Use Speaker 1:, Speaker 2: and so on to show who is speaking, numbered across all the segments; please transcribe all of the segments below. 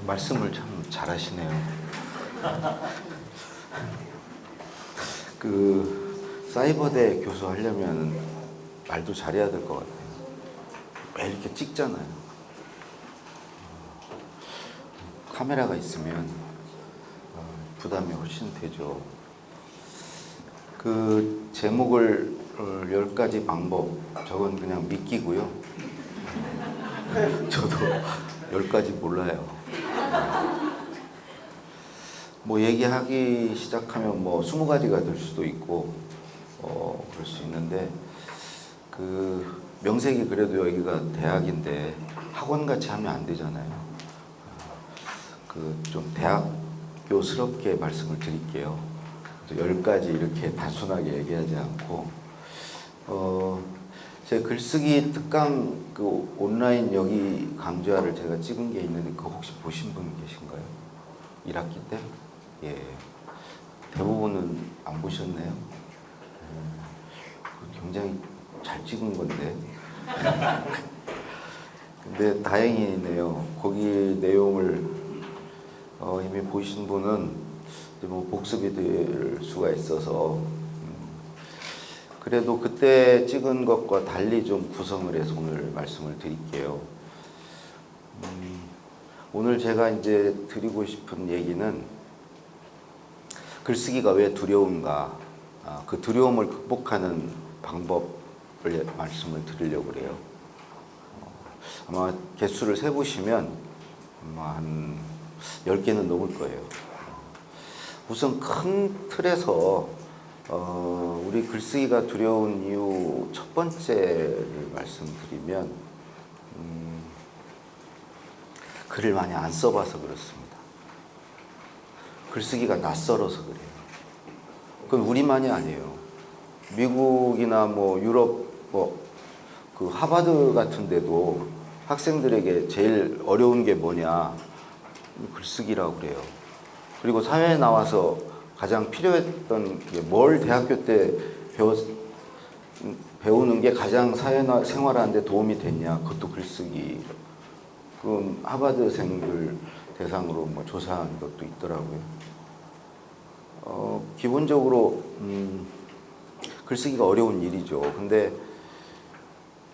Speaker 1: 말씀을 참 잘하시네요. 사이버대 교수 하려면 말도 잘해야 될 것 같아요. 매일 이렇게 찍잖아요. 카메라가 있으면 부담이 훨씬 되죠. 제목을 10가지 방법, 저건 그냥 미끼고요. 저도 10가지 몰라요. 얘기하기 시작하면 20가지가 될 수도 있고 그럴 수 있는데 명색이 그래도 여기가 대학인데 학원같이 하면 안 되잖아요. 좀 대학교스럽게 말씀을 드릴게요. 10가지 이렇게 단순하게 얘기하지 않고 제 글쓰기 특강 온라인 여기 강좌를 제가 찍은 게 있는데 그거 혹시 보신 분 계신가요? 1학기 때? 예. 대부분은 안 보셨네요. 굉장히 잘 찍은 건데. 근데 다행이네요. 거기 내용을 이미 보신 분은 복습이 될 수가 있어서 그래도 그때 찍은 것과 달리 좀 구성을 해서 오늘 말씀을 드릴게요. 오늘 제가 이제 드리고 싶은 얘기는 글쓰기가 왜 두려운가, 그 두려움을 극복하는 방법을 말씀을 드리려고 그래요. 아마 개수를 세보시면 아마 한 10개는 넘을 거예요. 우선 큰 틀에서 우리 글쓰기가 두려운 이유 첫 번째를 말씀드리면 글을 많이 안 써봐서 그렇습니다. 글쓰기가 낯설어서 그래요. 그건 우리만이 아니에요. 미국이나 유럽 하버드 같은 데도 학생들에게 제일 어려운 게 뭐냐? 글쓰기라고 그래요. 그리고 사회에 나와서 가장 필요했던 게 뭘 대학교 때 배우는 게 가장 생활하는데 도움이 됐냐? 그것도 글쓰기. 그럼 하버드생들 대상으로 조사한 것도 있더라고요. 기본적으로 글쓰기가 어려운 일이죠. 근데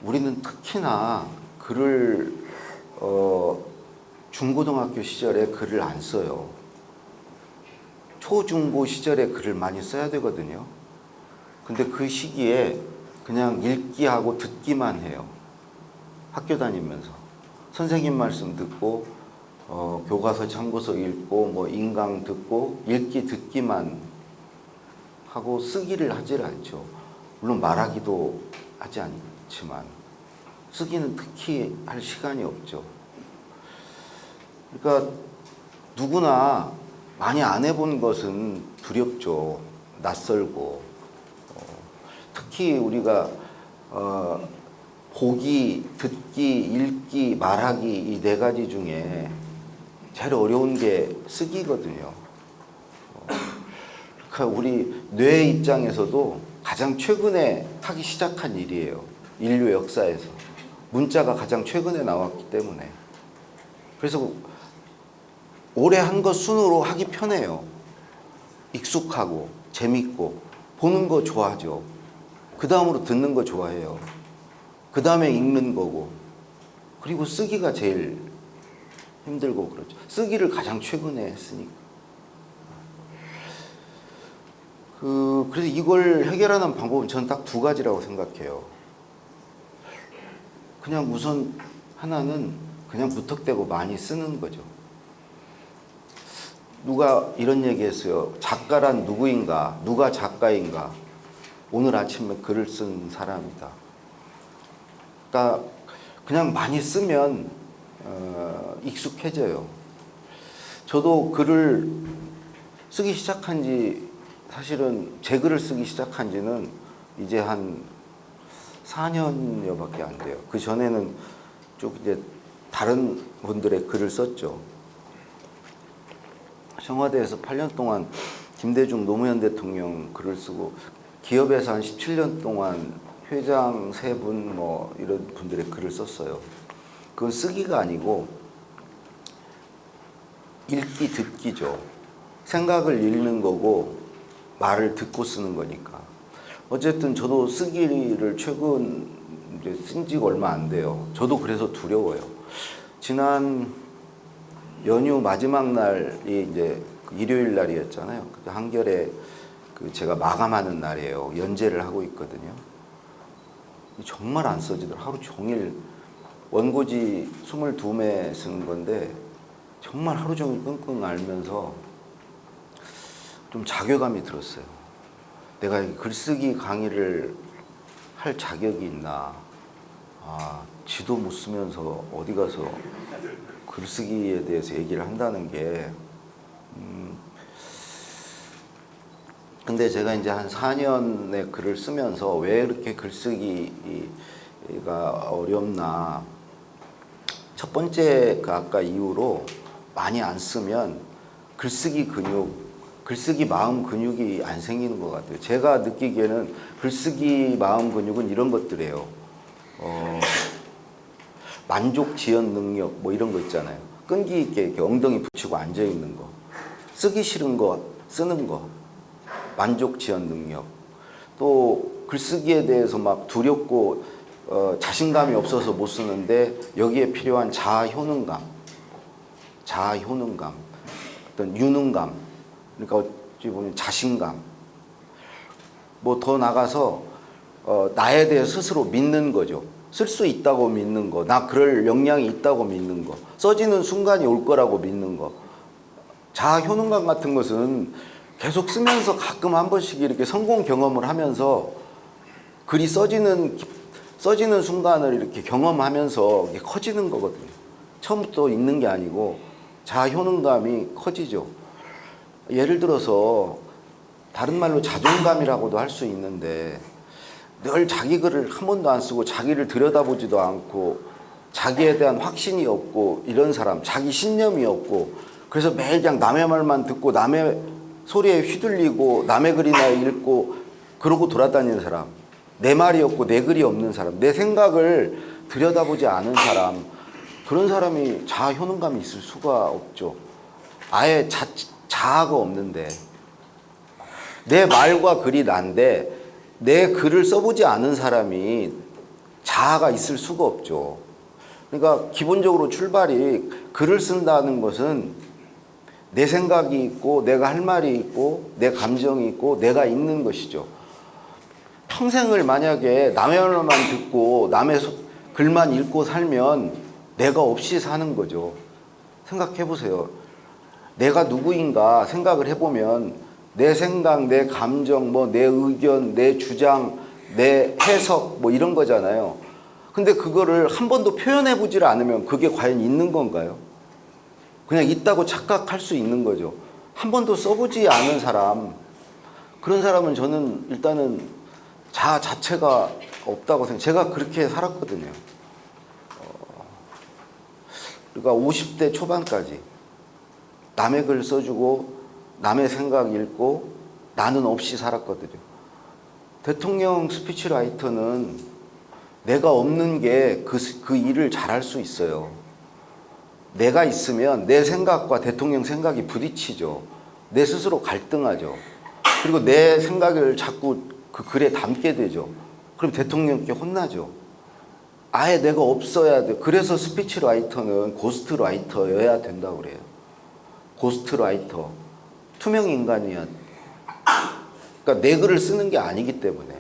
Speaker 1: 우리는 특히나 글을 중고등학교 시절에 글을 안 써요. 초중고 시절에 글을 많이 써야 되거든요. 근데 그 시기에 그냥 읽기하고 듣기만 해요. 학교 다니면서 선생님 말씀 듣고 교과서 참고서 읽고 인강 듣고 읽기 듣기만 하고 쓰기를 하질 않죠. 물론 말하기도 하지 않지만 쓰기는 특히 할 시간이 없죠. 그러니까 누구나 많이 안 해본 것은 두렵죠. 낯설고 특히 우리가 보기, 듣기, 읽기, 말하기 이 4가지 중에 제일 어려운 게 쓰기거든요. 그러니까 우리 뇌 입장에서도 가장 최근에 하기 시작한 일이에요. 인류 역사에서. 문자가 가장 최근에 나왔기 때문에. 그래서 오래 한 것 순으로 하기 편해요. 익숙하고 재밌고 보는 거 좋아하죠. 그 다음으로 듣는 거 좋아해요. 그 다음에 읽는 거고. 그리고 쓰기가 제일 힘들고 그렇죠. 쓰기를 가장 최근에 했으니까. 그래서 이걸 해결하는 방법은 저는 딱 2가지라고 생각해요. 그냥 우선 하나는 그냥 무턱대고 많이 쓰는 거죠. 누가 이런 얘기 했어요. 작가란 누구인가? 누가 작가인가? 오늘 아침에 글을 쓴 사람이다. 그러니까 그냥 많이 쓰면 익숙해져요. 저도 글을 쓰기 시작한 지 사실은 제 글을 쓰기 시작한 지는 이제 한 4년여밖에 안 돼요. 그 전에는 쭉 이제 다른 분들의 글을 썼죠. 청와대에서 8년 동안 김대중 노무현 대통령 글을 쓰고 기업에서 한 17년 동안 회장 3분 이런 분들의 글을 썼어요. 그건 쓰기가 아니고 읽기 듣기죠. 생각을 읽는 거고 말을 듣고 쓰는 거니까. 어쨌든 저도 쓰기를 최근 이제 쓴 지가 얼마 안 돼요. 저도 그래서 두려워요. 지난 연휴 마지막 날이 이제 일요일 날이었잖아요. 한겨레 제가 마감하는 날이에요. 연재를 하고 있거든요. 정말 안 써지더라고요. 하루 종일 원고지 22매 쓰는 건데 정말 하루 종일 끙끙 앓면서 좀 자괴감이 들었어요. 내가 글쓰기 강의를 할 자격이 있나. 지도 못 쓰면서 어디 가서 글쓰기에 대해서 얘기를 한다는 게 근데 제가 이제 한 4년의 글을 쓰면서 왜 이렇게 글쓰기가 어렵나. 첫 번째 아까 이유로 많이 안 쓰면 글쓰기 마음 근육이 안 생기는 것 같아요. 제가 느끼기에는 글쓰기 마음 근육은 이런 것들이에요. 만족 지연 능력 뭐 이런 거 있잖아요. 끈기 있게 이렇게 엉덩이 붙이고 앉아 있는 거. 쓰기 싫은 거 쓰는 거. 만족 지연 능력. 또 글쓰기에 대해서 막 두렵고 자신감이 없어서 못 쓰는데 여기에 필요한 자아 효능감, 어떤 유능감, 그러니까 어찌 보면 자신감. 뭐 더 나가서 나에 대해 스스로 믿는 거죠. 쓸 수 있다고 믿는 거, 나 그럴 역량이 있다고 믿는 거, 써지는 순간이 올 거라고 믿는 거. 자아 효능감 같은 것은 계속 쓰면서 가끔 한 번씩 이렇게 성공 경험을 하면서 글이 써지는 순간을 이렇게 경험하면서 이게 커지는 거거든요. 처음부터 있는 게 아니고 자아 효능감이 커지죠. 예를 들어서 다른 말로 자존감이라고도 할 수 있는데 늘 자기 글을 한 번도 안 쓰고 자기를 들여다보지도 않고 자기에 대한 확신이 없고 이런 사람, 자기 신념이 없고 그래서 매일 그냥 남의 말만 듣고 남의 소리에 휘둘리고 남의 글이나 읽고 그러고 돌아다니는 사람, 내 말이 없고 내 글이 없는 사람, 내 생각을 들여다보지 않은 사람, 그런 사람이 자아 효능감이 있을 수가 없죠. 아예 자아가 없는데 내 말과 글이 난데 내 글을 써보지 않은 사람이 자아가 있을 수가 없죠. 그러니까 기본적으로 출발이 글을 쓴다는 것은 내 생각이 있고 내가 할 말이 있고 내 감정이 있고 내가 있는 것이죠. 평생을 만약에 남의 말만 듣고 남의 글만 읽고 살면 내가 없이 사는 거죠. 생각해 보세요. 내가 누구인가 생각을 해보면 내 생각, 내 감정, 뭐 내 의견, 내 주장, 내 해석 뭐 이런 거잖아요. 근데 그거를 한 번도 표현해 보질 않으면 그게 과연 있는 건가요? 그냥 있다고 착각할 수 있는 거죠. 한 번도 써보지 않은 사람, 그런 사람은 저는 일단은 자아 자체가 없다고 생각해요. 제가 그렇게 살았거든요. 그러니까 50대 초반까지 남의 글 써주고 남의 생각 읽고 나는 없이 살았거든요. 대통령 스피치라이터는 내가 없는 게 그 일을 잘할 수 있어요. 내가 있으면 내 생각과 대통령 생각이 부딪히죠. 내 스스로 갈등하죠. 그리고 내 생각을 자꾸 그 글에 담게 되죠. 그럼 대통령께 혼나죠. 아예 내가 없어야 돼. 그래서 스피치라이터는 고스트라이터여야 된다고 그래요. 고스트라이터. 투명 인간이야. 그러니까 내 글을 쓰는 게 아니기 때문에.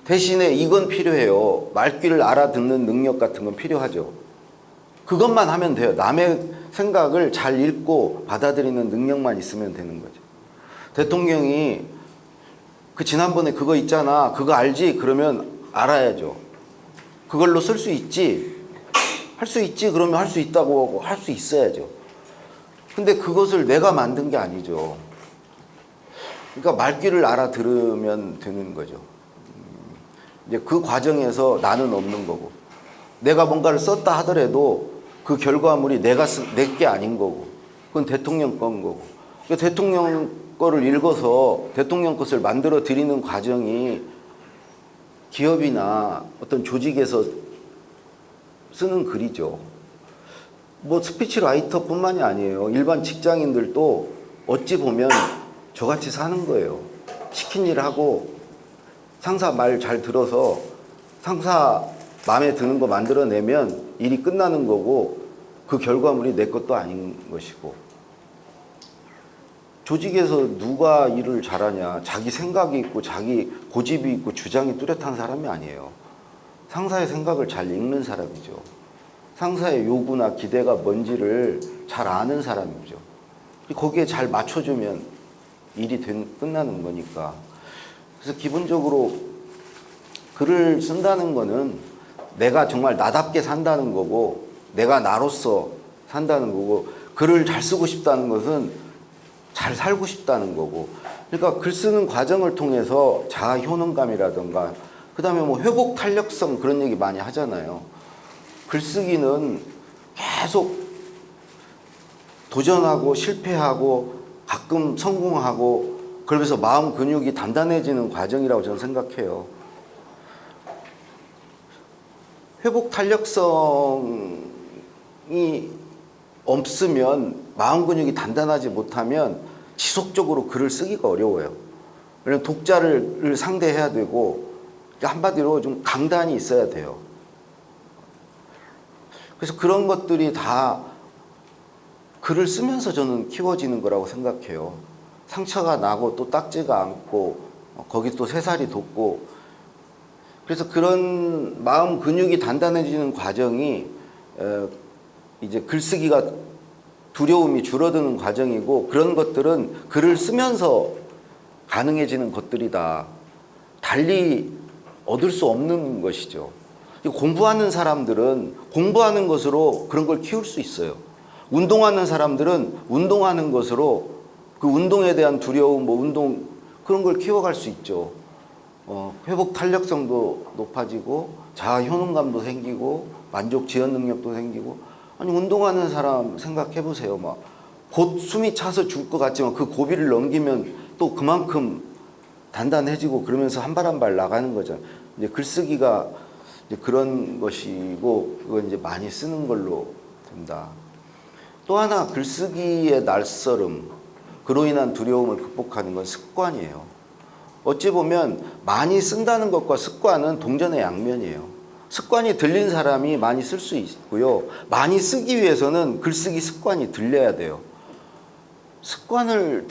Speaker 1: 대신에 이건 필요해요. 말귀를 알아듣는 능력 같은 건 필요하죠. 그것만 하면 돼요. 남의 생각을 잘 읽고 받아들이는 능력만 있으면 되는 거죠. 대통령이 지난번에 그거 있잖아. 그거 알지? 그러면 알아야죠. 그걸로 쓸 수 있지? 할 수 있지? 그러면 할 수 있다고 하고 할 수 있어야죠. 근데 그것을 내가 만든 게 아니죠. 그러니까 말귀를 알아들으면 되는 거죠. 이제 그 과정에서 나는 없는 거고. 내가 뭔가를 썼다 하더라도 그 결과물이 내 게 아닌 거고. 그건 대통령 건 거고. 그러니까 대통령 거를 읽어서 대통령 것을 만들어 드리는 과정이 기업이나 어떤 조직에서 쓰는 글이죠. 뭐 스피치라이터뿐만이 아니에요. 일반 직장인들도 어찌 보면 저같이 사는 거예요. 시킨 일 하고 상사 말 잘 들어서 상사 마음에 드는 거 만들어내면 일이 끝나는 거고 그 결과물이 내 것도 아닌 것이고 조직에서 누가 일을 잘하냐 자기 생각이 있고 자기 고집이 있고 주장이 뚜렷한 사람이 아니에요. 상사의 생각을 잘 읽는 사람이죠. 상사의 요구나 기대가 뭔지를 잘 아는 사람이죠. 거기에 잘 맞춰주면 일이 끝나는 거니까. 그래서 기본적으로 글을 쓴다는 거는 내가 정말 나답게 산다는 거고 내가 나로서 산다는 거고 글을 잘 쓰고 싶다는 것은 잘 살고 싶다는 거고 그러니까 글 쓰는 과정을 통해서 자아 효능감이라든가 그 다음에 뭐 회복 탄력성 그런 얘기 많이 하잖아요. 글쓰기는 계속 도전하고 실패하고 가끔 성공하고 그러면서 마음 근육이 단단해지는 과정이라고 저는 생각해요. 회복 탄력성이 없으면 마음 근육이 단단하지 못하면 지속적으로 글을 쓰기가 어려워요. 왜냐면 독자를 상대해야 되고 한마디로 좀 강단이 있어야 돼요. 그래서 그런 것들이 다 글을 쓰면서 저는 키워지는 거라고 생각해요. 상처가 나고 또 딱지가 않고 거기 또 새살이 돋고 그래서 그런 마음 근육이 단단해지는 과정이 이제 글쓰기가 두려움이 줄어드는 과정이고 그런 것들은 글을 쓰면서 가능해지는 것들이다. 달리 얻을 수 없는 것이죠. 공부하는 사람들은 공부하는 것으로 그런 걸 키울 수 있어요. 운동하는 사람들은 운동하는 것으로 그 운동에 대한 두려움, 뭐 운동 그런 걸 키워갈 수 있죠. 회복 탄력성도 높아지고 자아 효능감도 생기고 만족 지연 능력도 생기고 아니 운동하는 사람 생각해 보세요. 막 곧 숨이 차서 죽을 것 같지만 그 고비를 넘기면 또 그만큼 단단해지고 그러면서 한 발 한 발 나가는 거죠. 이제 글쓰기가 이제 그런 것이고 그건 이제 많이 쓰는 걸로 된다. 또 하나 글쓰기의 낯설음, 그로 인한 두려움을 극복하는 건 습관이에요. 어찌 보면 많이 쓴다는 것과 습관은 동전의 양면이에요. 습관이 들린 사람이 많이 쓸 수 있고요. 많이 쓰기 위해서는 글쓰기 습관이 들려야 돼요. 습관을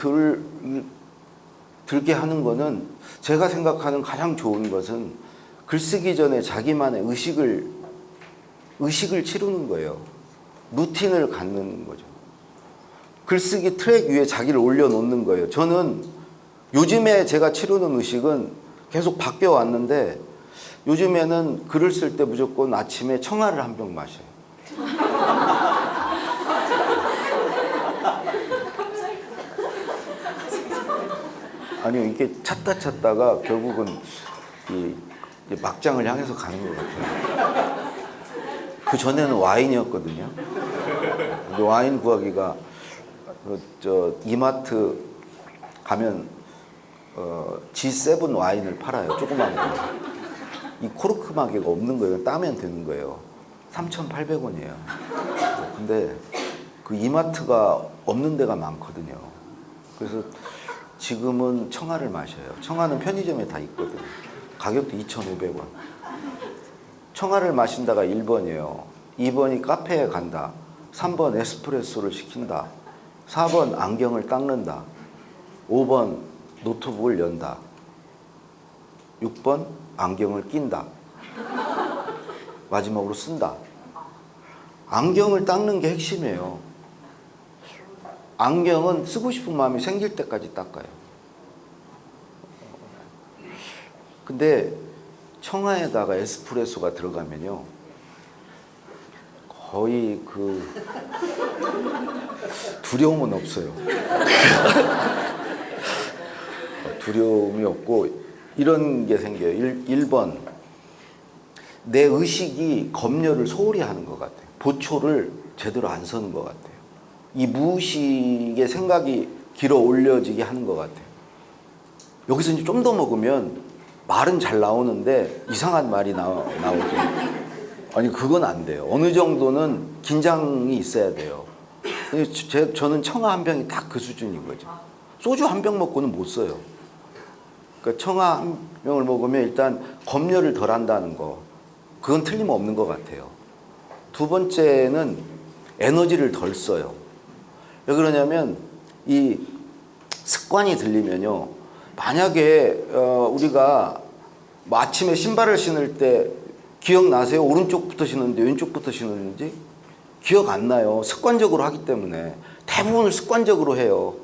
Speaker 1: 들게 하는 거는 제가 생각하는 가장 좋은 것은 글쓰기 전에 자기만의 의식을 치르는 거예요. 루틴을 갖는 거죠. 글쓰기 트랙 위에 자기를 올려놓는 거예요. 저는 요즘에 제가 치르는 의식은 계속 바뀌어 왔는데 요즘에는 글을 쓸 때 무조건 아침에 청아를 한 병 마셔요. 아니요, 이게 찾다가 결국은 이 막장을 향해서 가는 것 같아요. 그 전에는 와인이었거든요. 근데 와인 구하기가 이마트 가면 G7 와인을 팔아요. 조그만 거. 이 코르크 마개가 없는 거예요. 따면 되는 거예요. 3,800원이에요. 근데 그 이마트가 없는 데가 많거든요. 그래서 지금은 청아를 마셔요. 청아는 편의점에 다 있거든요. 가격도 2,500원. 청아를 마신다가 1번이에요. 2번이 카페에 간다. 3번 에스프레소를 시킨다. 4번 안경을 닦는다. 5번 노트북을 연다. 6번 안경을 낀다. 마지막으로 쓴다. 안경을 닦는 게 핵심이에요. 안경은 쓰고 싶은 마음이 생길 때까지 닦아요. 근데 청아에다가 에스프레소가 들어가면요. 거의 그 두려움은 없어요. 두려움이 없고 이런 게 생겨요. 1번 내 의식이 검열을 소홀히 하는 것 같아요. 보초를 제대로 안 서는 것 같아요. 이 무의식의 생각이 길어 올려지게 하는 것 같아요. 여기서 이제 좀 더 먹으면 말은 잘 나오는데 이상한 말이 나오죠. 아니 그건 안 돼요. 어느 정도는 긴장이 있어야 돼요. 저는 청아 한 병이 딱 그 수준인 거죠. 소주 한 병 먹고는 못 써요. 그러니까 청아 한 병을 먹으면 일단 검열을 덜 한다는 거, 그건 틀림없는 것 같아요. 두 번째는 에너지를 덜 써요. 왜 그러냐면 이 습관이 들리면요, 만약에 우리가 뭐 아침에 신발을 신을 때 기억나세요? 오른쪽부터 신었는데 왼쪽부터 신었는지? 기억 안 나요. 습관적으로 하기 때문에. 대부분을 습관적으로 해요.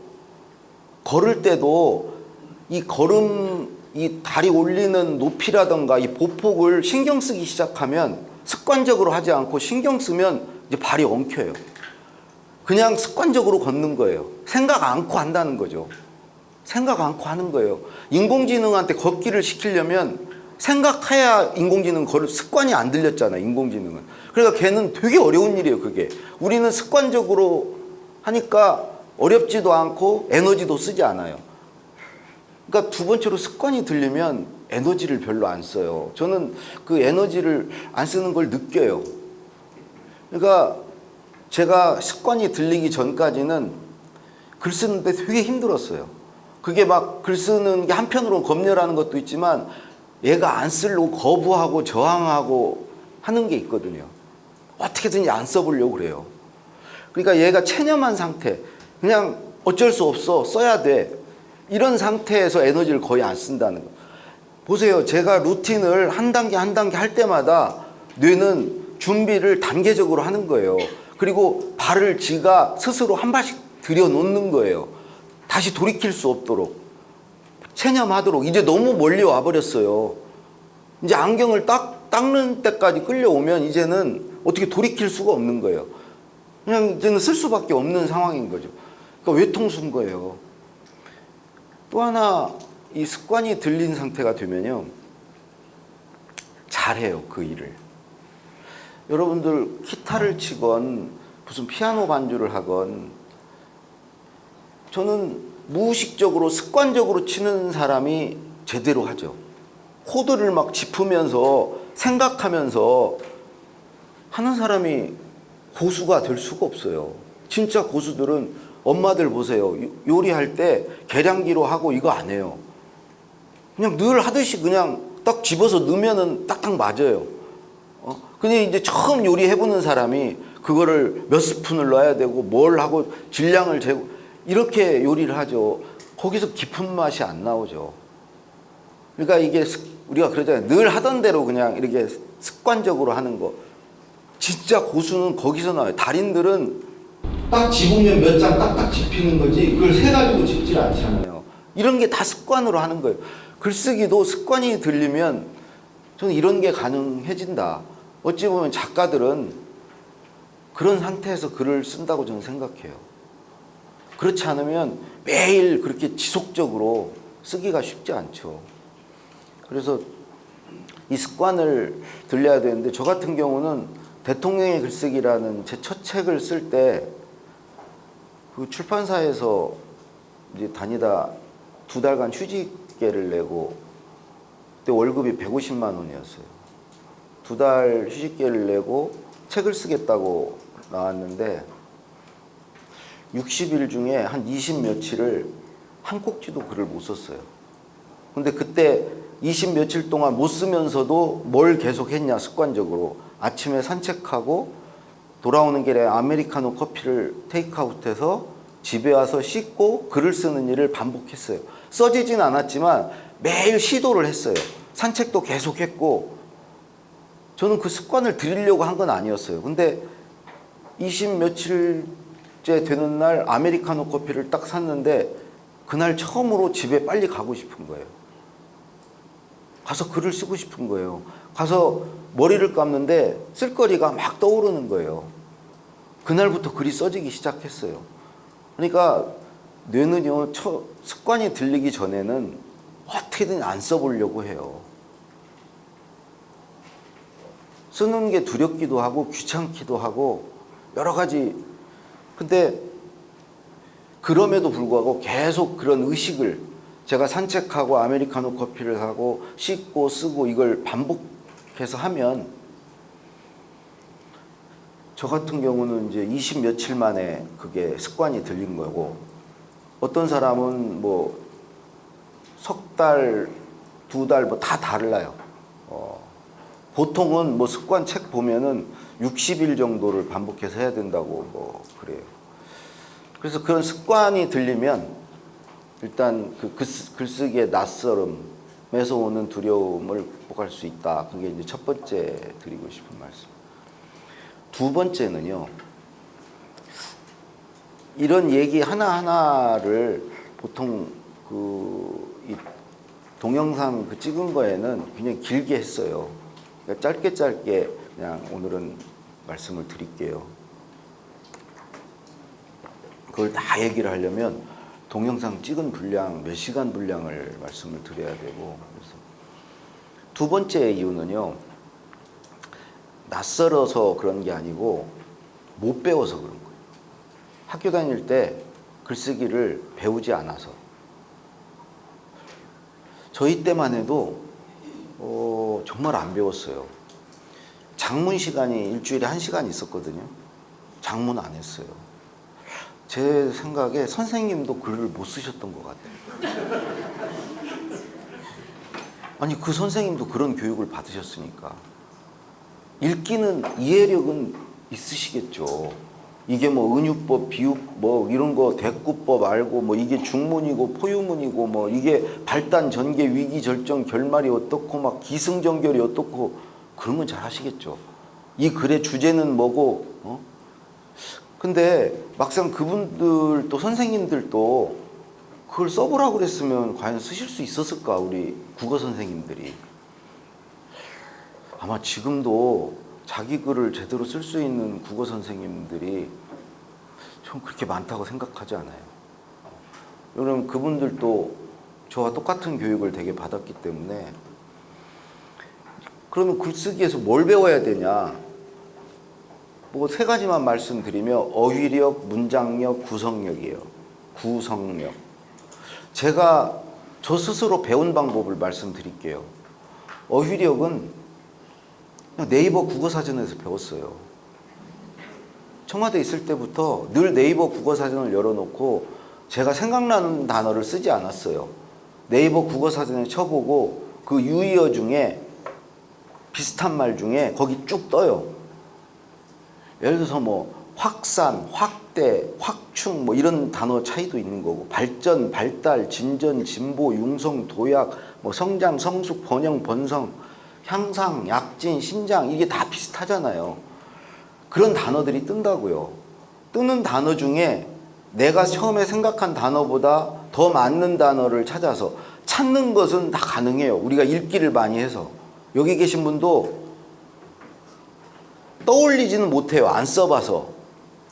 Speaker 1: 걸을 때도 이 다리 올리는 높이라던가 이 보폭을 신경 쓰기 시작하면, 습관적으로 하지 않고 신경 쓰면 이제 발이 엉켜요. 그냥 습관적으로 걷는 거예요. 생각 않고 한다는 거죠. 생각 않고 하는 거예요. 인공지능한테 걷기를 시키려면 생각해야 인공지능 걸을 습관이 안 들렸잖아, 인공지능은. 그러니까 걔는 되게 어려운 일이에요, 그게. 우리는 습관적으로 하니까 어렵지도 않고 에너지도 쓰지 않아요. 그러니까 두 번째로 습관이 들리면 에너지를 별로 안 써요. 저는 그 에너지를 안 쓰는 걸 느껴요. 그러니까 제가 습관이 들리기 전까지는 글 쓰는데 되게 힘들었어요. 그게 막 글 쓰는 게 한편으로는 검열하는 것도 있지만 얘가 안 쓰려고 거부하고 저항하고 하는 게 있거든요. 어떻게든지 안 써보려고 그래요. 그러니까 얘가 체념한 상태, 그냥 어쩔 수 없어, 써야 돼, 이런 상태에서 에너지를 거의 안 쓴다는 거. 보세요. 제가 루틴을 한 단계 한 단계 할 때마다 뇌는 준비를 단계적으로 하는 거예요. 그리고 발을 지가 스스로 한 발씩 들여놓는 거예요. 다시 돌이킬 수 없도록, 체념하도록. 이제 너무 멀리 와버렸어요. 이제 안경을 닦는 때까지 끌려오면 이제는 어떻게 돌이킬 수가 없는 거예요. 그냥 이제는 쓸 수밖에 없는 상황인 거죠. 그러니까 외통수인 거예요. 또 하나, 이 습관이 들린 상태가 되면요, 잘해요, 그 일을. 여러분들 기타를 치건 무슨 피아노 반주를 하건, 저는 무의식적으로 습관적으로 치는 사람이 제대로 하죠. 코드를 막 짚으면서 생각하면서 하는 사람이 고수가 될 수가 없어요. 진짜 고수들은, 엄마들 보세요. 요리할 때 계량기로 하고 이거 안 해요. 그냥 늘 하듯이 그냥 딱 집어서 넣으면은 딱딱 맞아요. 근데 이제 처음 요리해보는 사람이 그거를 몇 스푼을 넣어야 되고 뭘 하고 질량을 재고 이렇게 요리를 하죠. 거기서 깊은 맛이 안 나오죠. 그러니까 이게 우리가 그러잖아요. 늘 하던 대로 그냥 이렇게 습관적으로 하는 거. 진짜 고수는 거기서 나와요. 달인들은 딱 집으면 몇 장 딱딱 집히는 거지, 그걸 세 가지고 집질 않잖아요. 이런 게 다 습관으로 하는 거예요. 글쓰기도 습관이 들리면 저는 이런 게 가능해진다. 어찌 보면 작가들은 그런 상태에서 글을 쓴다고 저는 생각해요. 그렇지 않으면 매일 그렇게 지속적으로 쓰기가 쉽지 않죠. 그래서 이 습관을 들려야 되는데, 저 같은 경우는 대통령의 글쓰기라는 제 첫 책을 쓸 때 그 출판사에서 이제 다니다 2달간 휴직계를 내고, 그때 월급이 150만 원이었어요. 2달 휴직계를 내고 책을 쓰겠다고 나왔는데 60일 중에 한 20 며칠을 한 꼭지도 글을 못 썼어요. 근데 그때 20 며칠 동안 못 쓰면서도 뭘 계속 했냐, 습관적으로. 아침에 산책하고 돌아오는 길에 아메리카노 커피를 테이크아웃해서 집에 와서 씻고 글을 쓰는 일을 반복했어요. 써지진 않았지만 매일 시도를 했어요. 산책도 계속 했고. 저는 그 습관을 들이려고 한 건 아니었어요. 근데 20 며칠째 되는 날 아메리카노 커피를 딱 샀는데 그날 처음으로 집에 빨리 가고 싶은 거예요. 가서 글을 쓰고 싶은 거예요. 가서 머리를 감는데 쓸거리가 막 떠오르는 거예요. 그날부터 글이 써지기 시작했어요. 그러니까 뇌는요, 습관이 들리기 전에는 어떻게든 안 써보려고 해요. 쓰는 게 두렵기도 하고 귀찮기도 하고 여러 가지. 근데 그럼에도 불구하고 계속 그런 의식을, 제가 산책하고 아메리카노 커피를 하고 씻고 쓰고 이걸 반복해서 하면 저 같은 경우는 이제 20 며칠 만에 그게 습관이 들린 거고, 어떤 사람은 뭐 석 달, 두 달 뭐 다 달라요. 보통은 뭐 습관 책 보면은 60일 정도를 반복해서 해야 된다고 뭐 그래요. 그래서 그런 습관이 들리면 일단 그 글쓰기의 낯설음에서 오는 두려움을 극복할 수 있다. 그게 이제 첫 번째 드리고 싶은 말씀. 두 번째는요, 이런 얘기 하나하나를 보통 이 동영상 찍은 거에는 그냥 길게 했어요. 그러니까 짧게 그냥 오늘은 말씀을 드릴게요. 그걸 다 얘기를 하려면 동영상 찍은 분량, 몇 시간 분량을 말씀을 드려야 되고, 그래서 두 번째 이유는요, 낯설어서 그런 게 아니고 못 배워서 그런 거예요. 학교 다닐 때 글쓰기를 배우지 않아서. 저희 때만 해도 정말 안 배웠어요. 장문 시간이 일주일에 1시간 있었거든요. 장문 안 했어요. 제 생각에 선생님도 글을 못 쓰셨던 것 같아요. 아니, 그 선생님도 그런 교육을 받으셨으니까. 읽기는, 이해력은 있으시겠죠. 이게 뭐 은유법, 비유 뭐 이런 거 대꾸법 알고, 뭐 이게 중문이고 포유문이고, 뭐 이게 발단, 전개, 위기, 절정, 결말이 어떻고, 막 기승전결이 어떻고, 그런 건 잘 하시겠죠. 이 글의 주제는 뭐고, 근데 막상 그분들도, 선생님들도 그걸 써보라고 그랬으면 과연 쓰실 수 있었을까, 우리 국어 선생님들이. 아마 지금도 자기 글을 제대로 쓸 수 있는 국어 선생님들이 좀 그렇게 많다고 생각하지 않아요. 왜냐면 그분들도 저와 똑같은 교육을 되게 받았기 때문에. 그러면 글쓰기에서 뭘 배워야 되냐? 뭐 세 가지만 말씀드리면 어휘력, 문장력, 구성력이에요. 구성력. 제가 저 스스로 배운 방법을 말씀드릴게요. 어휘력은 그냥 네이버 국어사전에서 배웠어요. 청와대 있을 때부터 늘 네이버 국어사전을 열어놓고 제가 생각나는 단어를 쓰지 않았어요. 네이버 국어사전에 쳐보고 그 유의어 중에 비슷한 말 중에 거기 쭉 떠요. 예를 들어서 뭐 확산, 확대, 확충 뭐 이런 단어 차이도 있는 거고, 발전, 발달, 진전, 진보, 융성, 도약, 뭐 성장, 성숙, 번영, 번성, 향상, 약진, 신장, 이게 다 비슷하잖아요. 그런 단어들이 뜬다고요. 뜨는 단어 중에 내가 처음에 생각한 단어보다 더 맞는 단어를 찾아서 찾는 것은 다 가능해요. 우리가 읽기를 많이 해서. 여기 계신 분도 떠올리지는 못해요. 안 써봐서.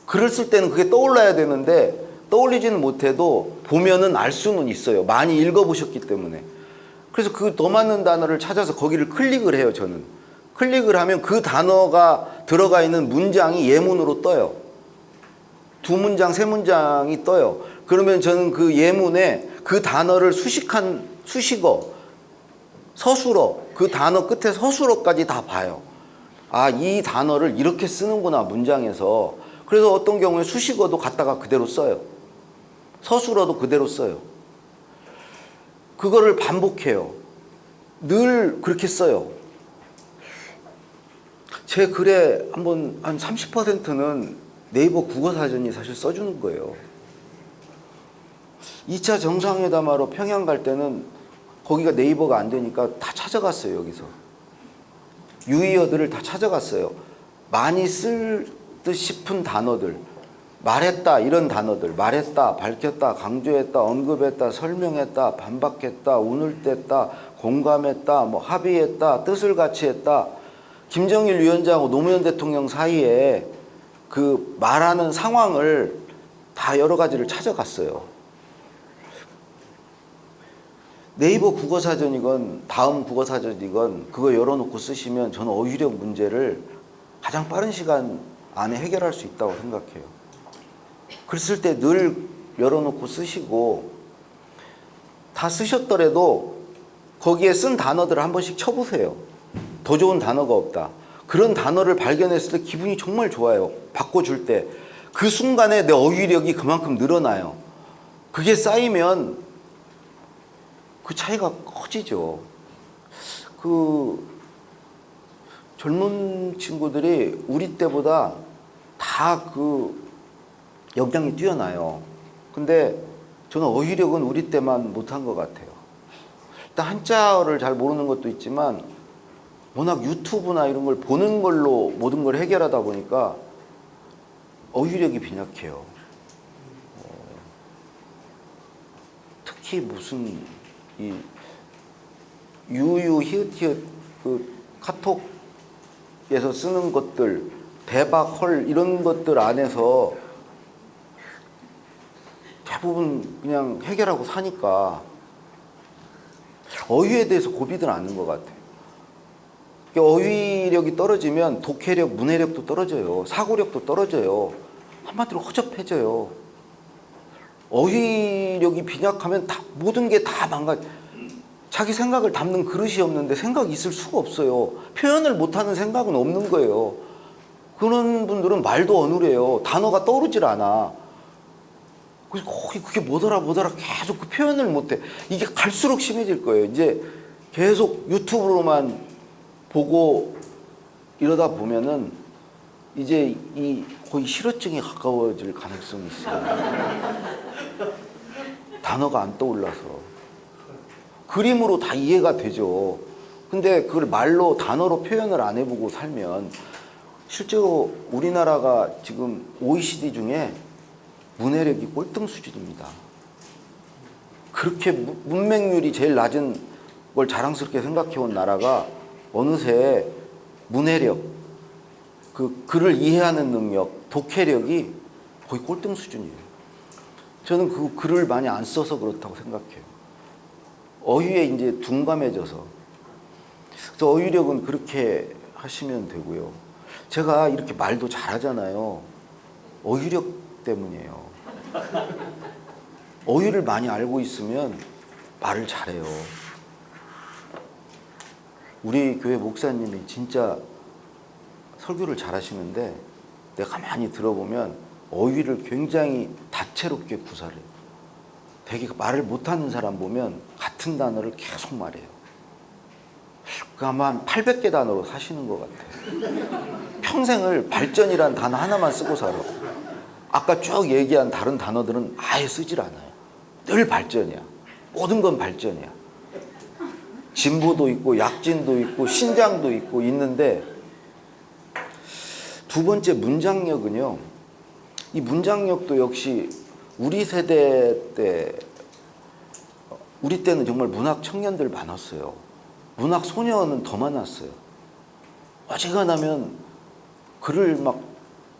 Speaker 1: 글을 쓸 때는 그게 떠올라야 되는데 떠올리지는 못해도 보면은 알 수는 있어요. 많이 읽어보셨기 때문에. 그래서 그 더 맞는 단어를 찾아서 거기를 클릭을 해요, 저는. 클릭을 하면 그 단어가 들어가 있는 문장이 예문으로 떠요. 두 문장, 세 문장이 떠요. 그러면 저는 그 예문에 그 단어를 수식한 수식어, 서술어, 그 단어 끝에 서술어까지 다 봐요. 아, 이 단어를 이렇게 쓰는구나, 문장에서. 그래서 어떤 경우에 수식어도 갖다가 그대로 써요. 서술어도 그대로 써요. 그거를 반복해요. 늘 그렇게 써요. 제 글에 한번 한 30%는 네이버 국어사전이 사실 써주는 거예요. 2차 정상회담하러 평양 갈 때는 거기가 네이버가 안 되니까 다 찾아갔어요, 여기서. 유의어들을 다 찾아갔어요. 많이 쓸 듯 싶은 단어들, 말했다 이런 단어들, 말했다, 밝혔다, 강조했다, 언급했다, 설명했다, 반박했다, 운을 뗐다, 공감했다, 뭐 합의했다, 뜻을 같이 했다. 김정일 위원장하고 노무현 대통령 사이에 그 말하는 상황을 다 여러 가지를 찾아갔어요. 네이버 국어사전이건 다음 국어사전이건 그거 열어놓고 쓰시면 저는 어휘력 문제를 가장 빠른 시간 안에 해결할 수 있다고 생각해요. 글 쓸 때 늘 열어놓고 쓰시고, 다 쓰셨더라도 거기에 쓴 단어들을 한 번씩 쳐보세요. 더 좋은 단어가 없다. 그런 단어를 발견했을 때 기분이 정말 좋아요. 바꿔줄 때. 그 순간에 내 어휘력이 그만큼 늘어나요. 그게 쌓이면 그 차이가 커지죠. 그 젊은 친구들이 우리 때보다 다 그 역량이 뛰어나요. 근데 저는 어휘력은 우리 때만 못한 것 같아요. 일단 한자어를 잘 모르는 것도 있지만 워낙 유튜브나 이런 걸 보는 걸로 모든 걸 해결하다 보니까 어휘력이 빈약해요. 특히 무슨 이 유유 히읗히읗 그 카톡에서 쓰는 것들 대박 헐 이런 것들 안에서 대부분 그냥 해결하고 사니까 어휘에 대해서 고비들 않는 것 같아요. 어휘력이 떨어지면 독해력, 문해력도 떨어져요. 사고력도 떨어져요. 한마디로 허접해져요. 어휘력이 빈약하면 모든 게 다 자기 생각을 담는 그릇이 없는데 생각이 있을 수가 없어요. 표현을 못하는 생각은 없는 거예요. 그런 분들은 말도 어눌해요. 단어가 떠오르질 않아. 그래서 그게 뭐더라 계속 그 표현을 못해. 이게 갈수록 심해질 거예요. 이제 계속 유튜브로만 보고 이러다 보면은 이제 거의 실어증에 가까워질 가능성이 있어요. 단어가 안 떠올라서. 그림으로 다 이해가 되죠. 근데 그걸 말로 단어로 표현을 안 해보고 살면 실제로 우리나라가 지금 OECD 중에 문해력이 꼴등 수준입니다. 그렇게 문맹률이 제일 낮은 걸 자랑스럽게 생각해온 나라가 어느새 문해력, 그 글을 이해하는 능력, 독해력이 거의 꼴등 수준이에요. 저는 그 글을 많이 안 써서 그렇다고 생각해요. 어휘에 이제 둔감해져서. 그래서 어휘력은 그렇게 하시면 되고요. 제가 이렇게 말도 잘하잖아요. 어휘력 때문이에요. 어휘를 많이 알고 있으면 말을 잘해요. 우리 교회 목사님이 진짜 설교를 잘하시는데 내가 가만히 들어보면 어휘를 굉장히 다채롭게 구사해요. 되게 말을 못하는 사람 보면 같은 단어를 계속 말해요. 아마 한 800개 단어로 사시는 것 같아요. 평생을 발전이란 단어 하나만 쓰고 살아. 아까 쭉 얘기한 다른 단어들은 아예 쓰질 않아요. 늘 발전이야. 모든 건 발전이야. 진보도 있고 약진도 있고 신장도 있고 있는데 두 번째 문장력은요. 이 문장력도 역시 우리 세대 때 우리 때는 정말 문학 청년들 많았어요. 문학 소녀는 더 많았어요. 어지간하면 글을 막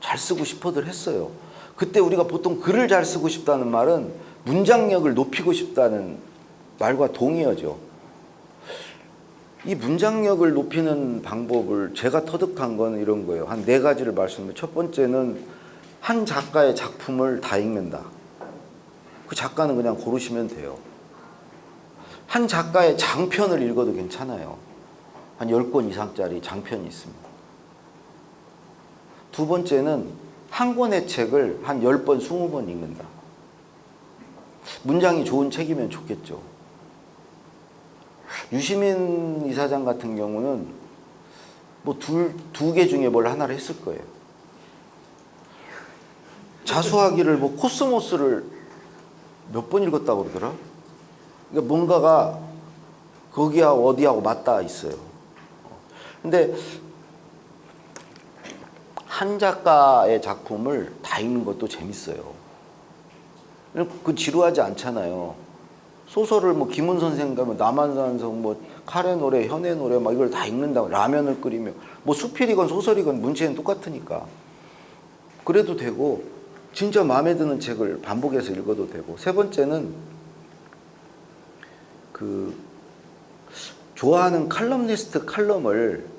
Speaker 1: 잘 쓰고 싶어들 했어요. 그때 우리가 보통 글을 잘 쓰고 싶다는 말은 문장력을 높이고 싶다는 말과 동의어죠. 이 문장력을 높이는 방법을 제가 터득한 건 이런 거예요. 한 4가지를 말씀드리면 첫 번째는 한 작가의 작품을 다 읽는다. 그 작가는 그냥 고르시면 돼요. 한 작가의 장편을 읽어도 괜찮아요. 한 10권 이상짜리 장편이 있습니다. 두 번째는 한 권의 책을 한 10번, 20번 읽는다. 문장이 좋은 책이면 좋겠죠. 유시민 이사장 같은 경우는 뭐 두 개 중에 뭘 하나를 했을 거예요. 자수하기를 뭐 코스모스를 몇 번 읽었다고 그러더라? 그러니까 뭔가가 거기하고 어디하고 맞닿아 있어요. 근데 한 작가의 작품을 다 읽는 것도 재밌어요. 그 지루하지 않잖아요. 소설을 뭐 김훈 선생 가면 남한산성 뭐 칼의 노래, 현의 노래 막 이걸 다 읽는다고 라면을 끓이며 뭐 수필이건 소설이건 문체는 똑같으니까 그래도 되고 진짜 마음에 드는 책을 반복해서 읽어도 되고 세 번째는 그 좋아하는 칼럼니스트 칼럼을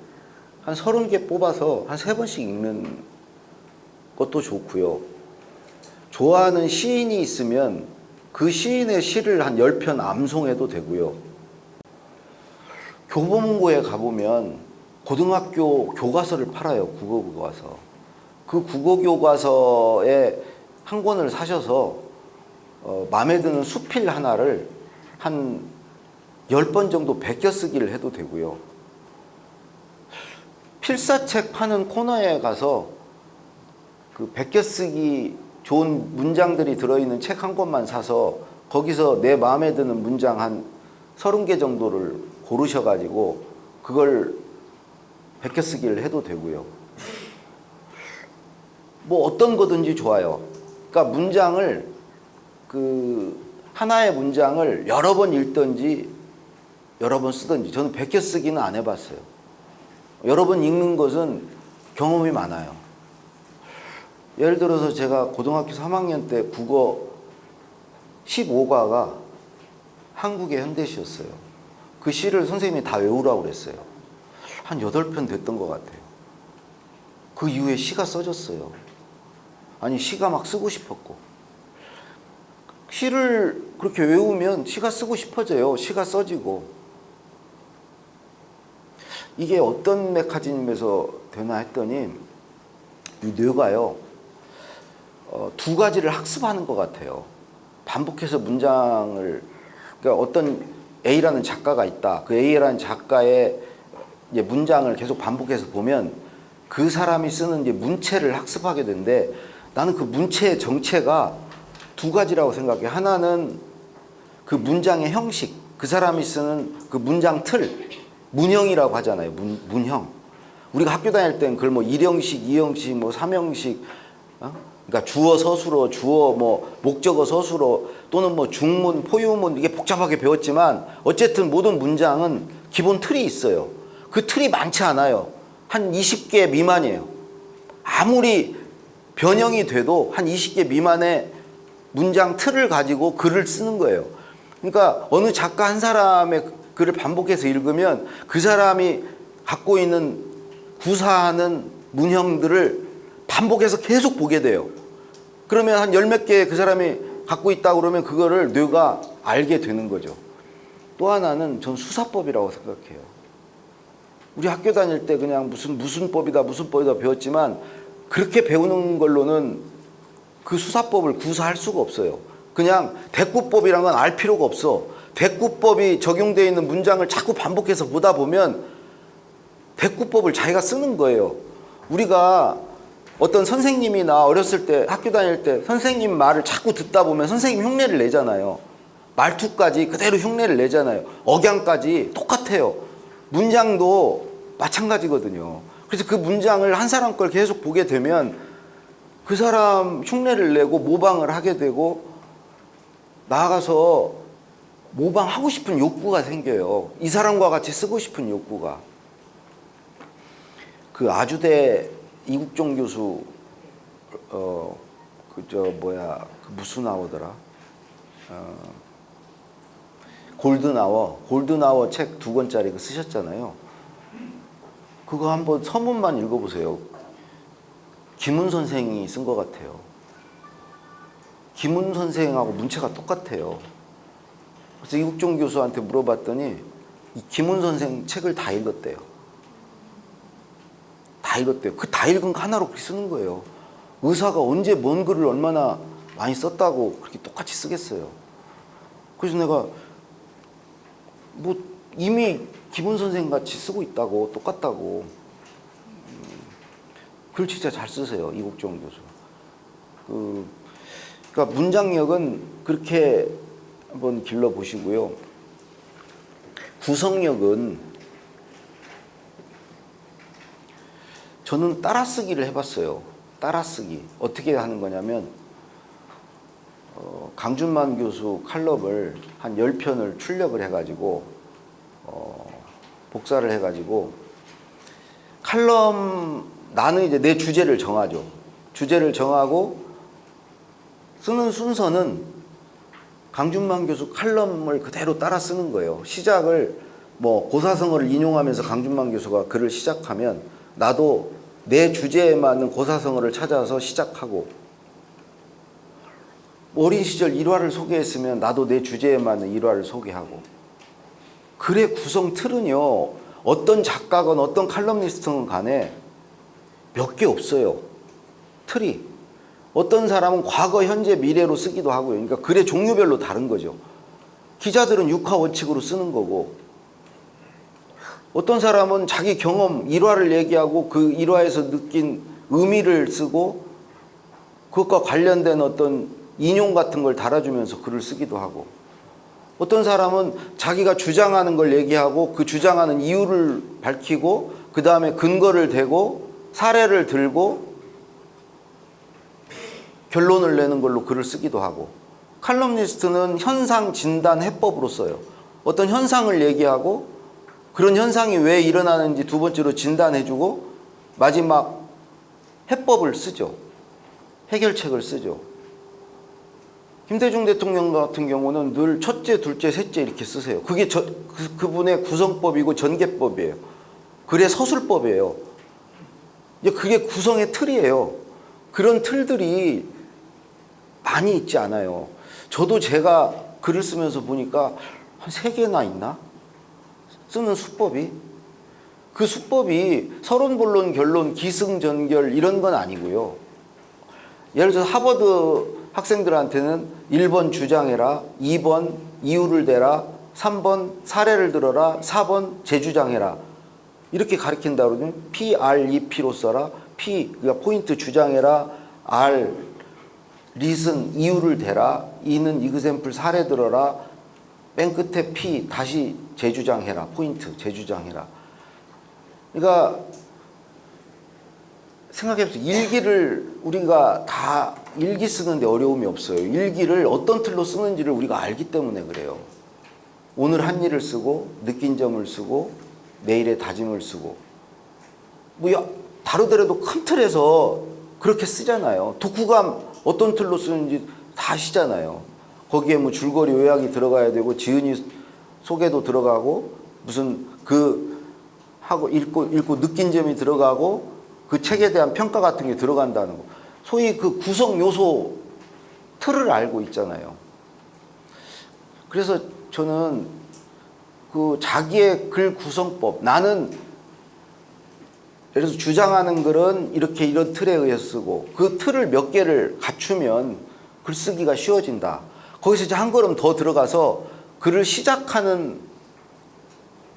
Speaker 1: 한 30개 뽑아서 한 3번씩 읽는 것도 좋고요. 좋아하는 시인이 있으면 그 시인의 시를 한 10편 암송해도 되고요. 교보문고에 가보면 고등학교 교과서를 팔아요. 국어 교과서. 그 국어 교과서에 한 권을 사셔서 마음에 드는 수필 하나를 한 10번 정도 베껴 쓰기를 해도 되고요. 필사책 파는 코너에 가서 그 베껴 쓰기 좋은 문장들이 들어있는 책 한 권만 사서 거기서 내 마음에 드는 문장 한 30개 정도를 고르셔가지고 그걸 베껴 쓰기를 해도 되고요. 뭐 어떤 거든지 좋아요. 그러니까 문장을 하나의 문장을 여러 번 읽든지 여러 번 쓰든지, 저는 베껴 쓰기는 안 해봤어요. 여러 번 읽는 것은 경험이 많아요. 예를 들어서 제가 고등학교 3학년 때 국어 15과가 한국의 현대시였어요. 그 시를 선생님이 다 외우라고 그랬어요. 한 8편 됐던 것 같아요. 그 이후에 시가 써졌어요. 아니, 시가 막 쓰고 싶었고. 시를 그렇게 외우면 시가 쓰고 싶어져요. 시가 써지고. 이게 어떤 메커니즘에서 되나 했더니 이 뇌가요, 두 가지를 학습하는 것 같아요. 반복해서 문장을, 그러니까 어떤 A라는 작가가 있다. 그 A라는 작가의 이제 문장을 계속 반복해서 보면 그 사람이 쓰는 이제 문체를 학습하게 되는데, 나는 그 문체의 정체가 두 가지라고 생각해. 하나는 그 문장의 형식, 그 사람이 쓰는 그 문장 틀, 문형이라고 하잖아요. 문형. 우리가 학교 다닐 땐 그걸 뭐 1형식, 2형식, 뭐 3형식, 그러니까 주어 서술어, 주어 뭐 목적어 서술어, 또는 뭐 중문, 포유문, 이게 복잡하게 배웠지만 어쨌든 모든 문장은 기본 틀이 있어요. 그 틀이 많지 않아요. 한 20개 미만이에요. 아무리 변형이 돼도 한 20개 미만의 문장 틀을 가지고 글을 쓰는 거예요. 그러니까 어느 작가 한 사람의 글을 반복해서 읽으면 그 사람이 갖고 있는 구사하는 문형들을 반복해서 계속 보게 돼요. 그러면 한 10몇 개 그 사람이 갖고 있다 그러면 그거를 뇌가 알게 되는 거죠. 또 하나는 전 수사법이라고 생각해요. 우리 학교 다닐 때 그냥 무슨 법이다 배웠지만 그렇게 배우는 걸로는 그 수사법을 구사할 수가 없어요. 그냥 대꾸법이란 건 알 필요가 없어. 대꾸법이 적용되어 있는 문장을 자꾸 반복해서 보다 보면 대꾸법을 자기가 쓰는 거예요. 우리가 어떤 선생님이나 어렸을 때 학교 다닐 때 선생님 말을 자꾸 듣다 보면 선생님 흉내를 내잖아요. 말투까지 그대로 흉내를 내잖아요. 억양까지 똑같아요. 문장도 마찬가지거든요. 그래서 그 문장을 한 사람 걸 계속 보게 되면 그 사람 흉내를 내고 모방을 하게 되고 나아가서 모방하고 싶은 욕구가 생겨요. 이 사람과 같이 쓰고 싶은 욕구가. 그 아주대 이국종 교수 그 무슨 아워더라? 골든아워 책 2권짜리 그 쓰셨잖아요. 그거 한번 서문만 읽어보세요. 김훈 선생이 쓴 것 같아요. 김훈 선생하고 문체가 똑같아요. 그래서 이국종 교수한테 물어봤더니 이 김훈 선생 책을 다 읽었대요. 다 읽었대요. 그 다 읽은 거 하나로 그렇게 쓰는 거예요. 의사가 언제 뭔 글을 얼마나 많이 썼다고 그렇게 똑같이 쓰겠어요. 그래서 내가 뭐 이미 김훈 선생 같이 쓰고 있다고, 똑같다고. 글 진짜 잘 쓰세요, 이국종 교수. 그러니까 문장력은 그렇게 한번 길러보시고요. 구성력은 저는 따라쓰기를 해봤어요. 따라쓰기. 어떻게 하는 거냐면 강준만 교수 칼럼을 한 10편을 출력을 해가지고 복사를 해가지고 칼럼, 나는 이제 내 주제를 정하죠. 주제를 정하고 쓰는 순서는 강준만 교수 칼럼을 그대로 따라 쓰는 거예요. 시작을 뭐 고사성어를 인용하면서 강준만 교수가 글을 시작하면 나도 내 주제에 맞는 고사성어를 찾아서 시작하고, 어린 시절 일화를 소개했으면 나도 내 주제에 맞는 일화를 소개하고. 글의 구성 틀은요, 어떤 작가건 어떤 칼럼니스트건 간에 몇 개 없어요. 틀이. 어떤 사람은 과거, 현재, 미래로 쓰기도 하고요. 그러니까 글의 종류별로 다른 거죠. 기자들은 육하 원칙으로 쓰는 거고, 어떤 사람은 자기 경험, 일화를 얘기하고 그 일화에서 느낀 의미를 쓰고 그것과 관련된 어떤 인용 같은 걸 달아주면서 글을 쓰기도 하고, 어떤 사람은 자기가 주장하는 걸 얘기하고 그 주장하는 이유를 밝히고 그 다음에 근거를 대고 사례를 들고 결론을 내는 걸로 글을 쓰기도 하고, 칼럼니스트는 현상 진단 해법으로 써요. 어떤 현상을 얘기하고 그런 현상이 왜 일어나는지 두 번째로 진단해주고 마지막 해법을 쓰죠. 해결책을 쓰죠. 김대중 대통령 같은 경우는 늘 첫째, 둘째, 셋째 이렇게 쓰세요. 그게 그분의 구성법이고 전개법이에요. 글의 서술법이에요. 그게 구성의 틀이에요. 그런 틀들이 많이 있지 않아요. 저도 제가 글을 쓰면서 보니까 한 3개나 있나? 쓰는 수법이. 그 수법이 서론, 본론, 결론, 기승전결 이런 건 아니고요. 예를 들어서 하버드 학생들한테는 1번 주장해라, 2번 이유를 대라, 3번 사례를 들어라, 4번 재주장해라. 이렇게 가르친다 그러면 PREP로 써라. P, 그러니까 포인트 주장해라. R, 리슨, 이유를 대라. E는 example, 사례 들어라. 맨 끝에 P, 다시 재주장해라. 포인트, 재주장해라. 그러니까 생각해보세요. 일기를 우리가 다 일기 쓰는데 어려움이 없어요. 일기를 어떤 틀로 쓰는지를 우리가 알기 때문에 그래요. 오늘 한 일을 쓰고 느낀 점을 쓰고 내일의 다짐을 쓰고 다르더라도 큰 틀에서 그렇게 쓰잖아요. 독후감 어떤 틀로 쓰는지 다 아시잖아요. 거기에 뭐 줄거리 요약이 들어가야 되고 지은이 소개도 들어가고 무슨 하고 읽고 느낀 점이 들어가고 그 책에 대한 평가 같은 게 들어간다는 거. 소위 그 구성 요소 틀을 알고 있잖아요. 그래서 저는 그 자기의 글 구성법, 나는 예를 들어서 주장하는 글은 이렇게 이런 틀에 의해서 쓰고 그 틀을 몇 개를 갖추면 글쓰기가 쉬워진다. 거기서 이제 한 걸음 더 들어가서 글을 시작하는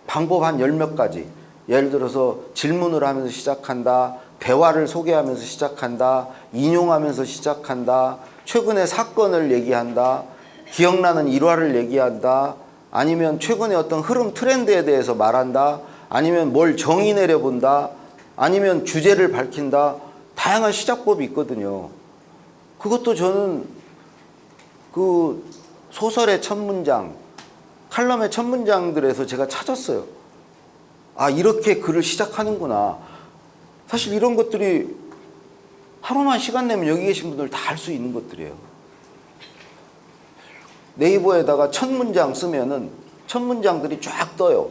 Speaker 1: 방법 한 10몇 가지. 예를 들어서 질문을 하면서 시작한다. 대화를 소개하면서 시작한다. 인용하면서 시작한다. 최근의 사건을 얘기한다. 기억나는 일화를 얘기한다. 아니면 최근의 어떤 흐름 트렌드에 대해서 말한다. 아니면 뭘 정의 내려본다. 아니면 주제를 밝힌다. 다양한 시작법이 있거든요. 그것도 저는 그 소설의 첫 문장, 칼럼의 첫 문장들에서 제가 찾았어요. 아, 이렇게 글을 시작하는구나. 사실 이런 것들이 하루만 시간 내면 여기 계신 분들 다 할 수 있는 것들이에요. 네이버에다가 첫 문장 쓰면은 첫 문장들이 쫙 떠요.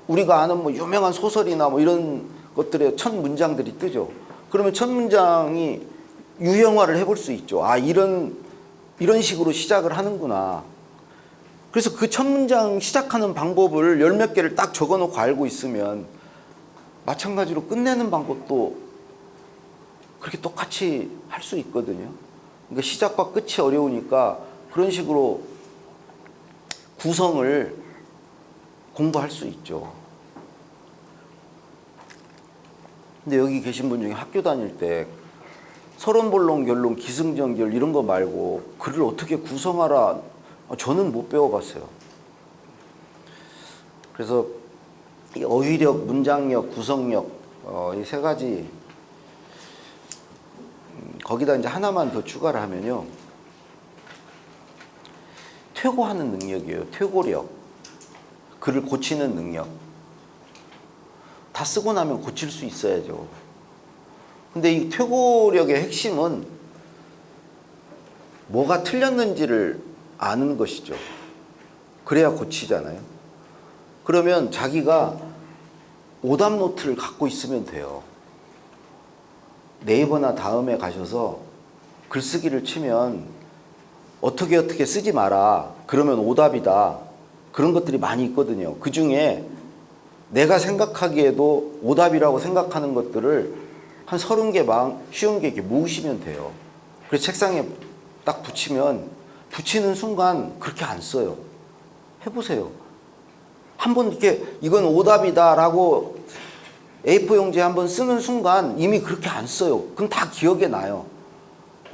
Speaker 1: 우리가 아는 뭐 유명한 소설이나 뭐 이런 것들의 첫 문장들이 뜨죠. 그러면 첫 문장이 유형화를 해볼 수 있죠. 아, 이런 식으로 시작을 하는구나. 그래서 그 첫 문장 시작하는 방법을 10몇 개를 딱 적어놓고 알고 있으면 마찬가지로 끝내는 방법도 그렇게 똑같이 할 수 있거든요. 그러니까 시작과 끝이 어려우니까 그런 식으로 구성을 공부할 수 있죠. 근데 여기 계신 분 중에 학교 다닐 때 서론, 본론, 결론, 기승전결 이런 거 말고 글을 어떻게 구성하라 저는 못 배워봤어요. 그래서 이 어휘력, 문장력, 구성력 이 세 가지 거기다 이제 하나만 더 추가를 하면요. 퇴고하는 능력이에요. 퇴고력. 글을 고치는 능력. 다 쓰고 나면 고칠 수 있어야죠. 근데 이 퇴고력의 핵심은 뭐가 틀렸는지를 아는 것이죠. 그래야 고치잖아요. 그러면 자기가 오답 노트를 갖고 있으면 돼요. 네이버나 다음에 가셔서 글쓰기를 치면 어떻게 쓰지 마라. 그러면 오답이다. 그런 것들이 많이 있거든요. 그 중에 내가 생각하기에도 오답이라고 생각하는 것들을 한 30개 쉬운 게 이렇게 모으시면 돼요. 그래서 책상에 딱 붙이는 순간 그렇게 안 써요. 해보세요. 한번 이렇게 이건 오답이다라고 A4 용지에 한번 쓰는 순간 이미 그렇게 안 써요. 그럼 다 기억에 나요.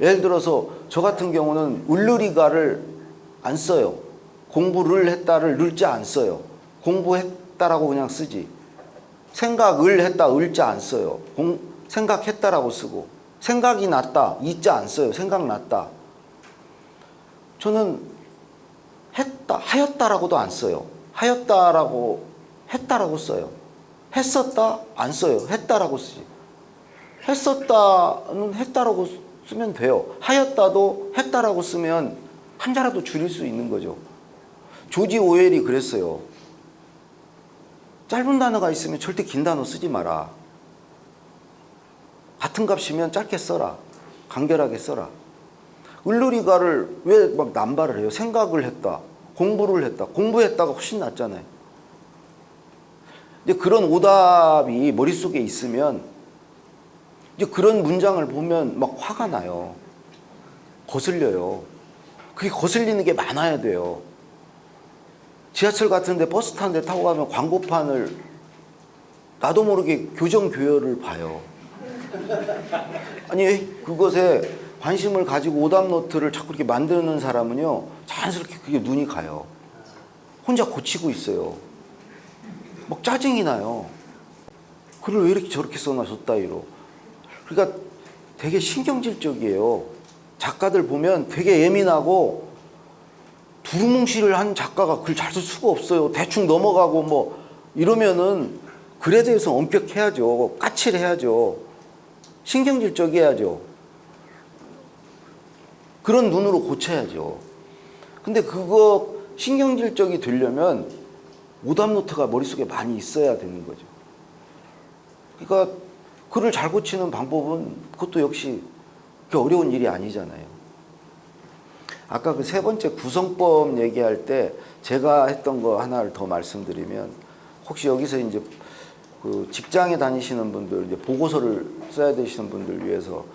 Speaker 1: 예를 들어서 저 같은 경우는 을르리가를 안 써요. 공부를 했다를 늘자 안 써요. 공부했다라고 그냥 쓰지. 생각을 했다 을자 안 써요. 생각했다라고 쓰고, 생각이 났다 이자 안 써요. 생각났다. 저는 하였다라고도 안 써요. 하였다라고 했다라고 써요. 했었다 안 써요. 했다라고 쓰지. 했었다는 했다라고 쓰면 돼요. 하였다도 했다라고 쓰면 한자라도 줄일 수 있는 거죠. 조지 오웰이 그랬어요. 짧은 단어가 있으면 절대 긴 단어 쓰지 마라. 같은 값이면 짧게 써라. 간결하게 써라. 을루리가를 왜 막 남발을 해요? 생각을 했다. 공부를 했다. 공부했다가 훨씬 낫잖아요. 이제 그런 오답이 머릿속에 있으면 이제 그런 문장을 보면 막 화가 나요. 거슬려요. 그게 거슬리는 게 많아야 돼요. 지하철 같은 데 버스 타는 데 타고 가면 광고판을 나도 모르게 교정교열을 봐요. 아니 그것에 관심을 가지고 오답 노트를 자꾸 이렇게 만드는 사람은요 자연스럽게 그게 눈이 가요. 혼자 고치고 있어요. 막 짜증이 나요. 글을 왜 이렇게 저렇게 써놔줬다이로. 그러니까 되게 신경질적이에요. 작가들 보면 되게 예민하고 두루뭉실을 한 작가가 글 잘 쓸 수가 없어요. 대충 넘어가고 뭐 이러면은 글에 대해서 엄격해야죠. 까칠해야죠. 신경질적이어야죠. 그런 눈으로 고쳐야죠. 근데 그거 신경질적이 되려면 오답 노트가 머릿속에 많이 있어야 되는 거죠. 그러니까 글을 잘 고치는 방법은 그것도 역시 그렇게 어려운 일이 아니잖아요. 아까 그 세 번째 구성법 얘기할 때 제가 했던 거 하나를 더 말씀드리면, 혹시 여기서 이제 그 직장에 다니시는 분들, 이제 보고서를 써야 되시는 분들 위해서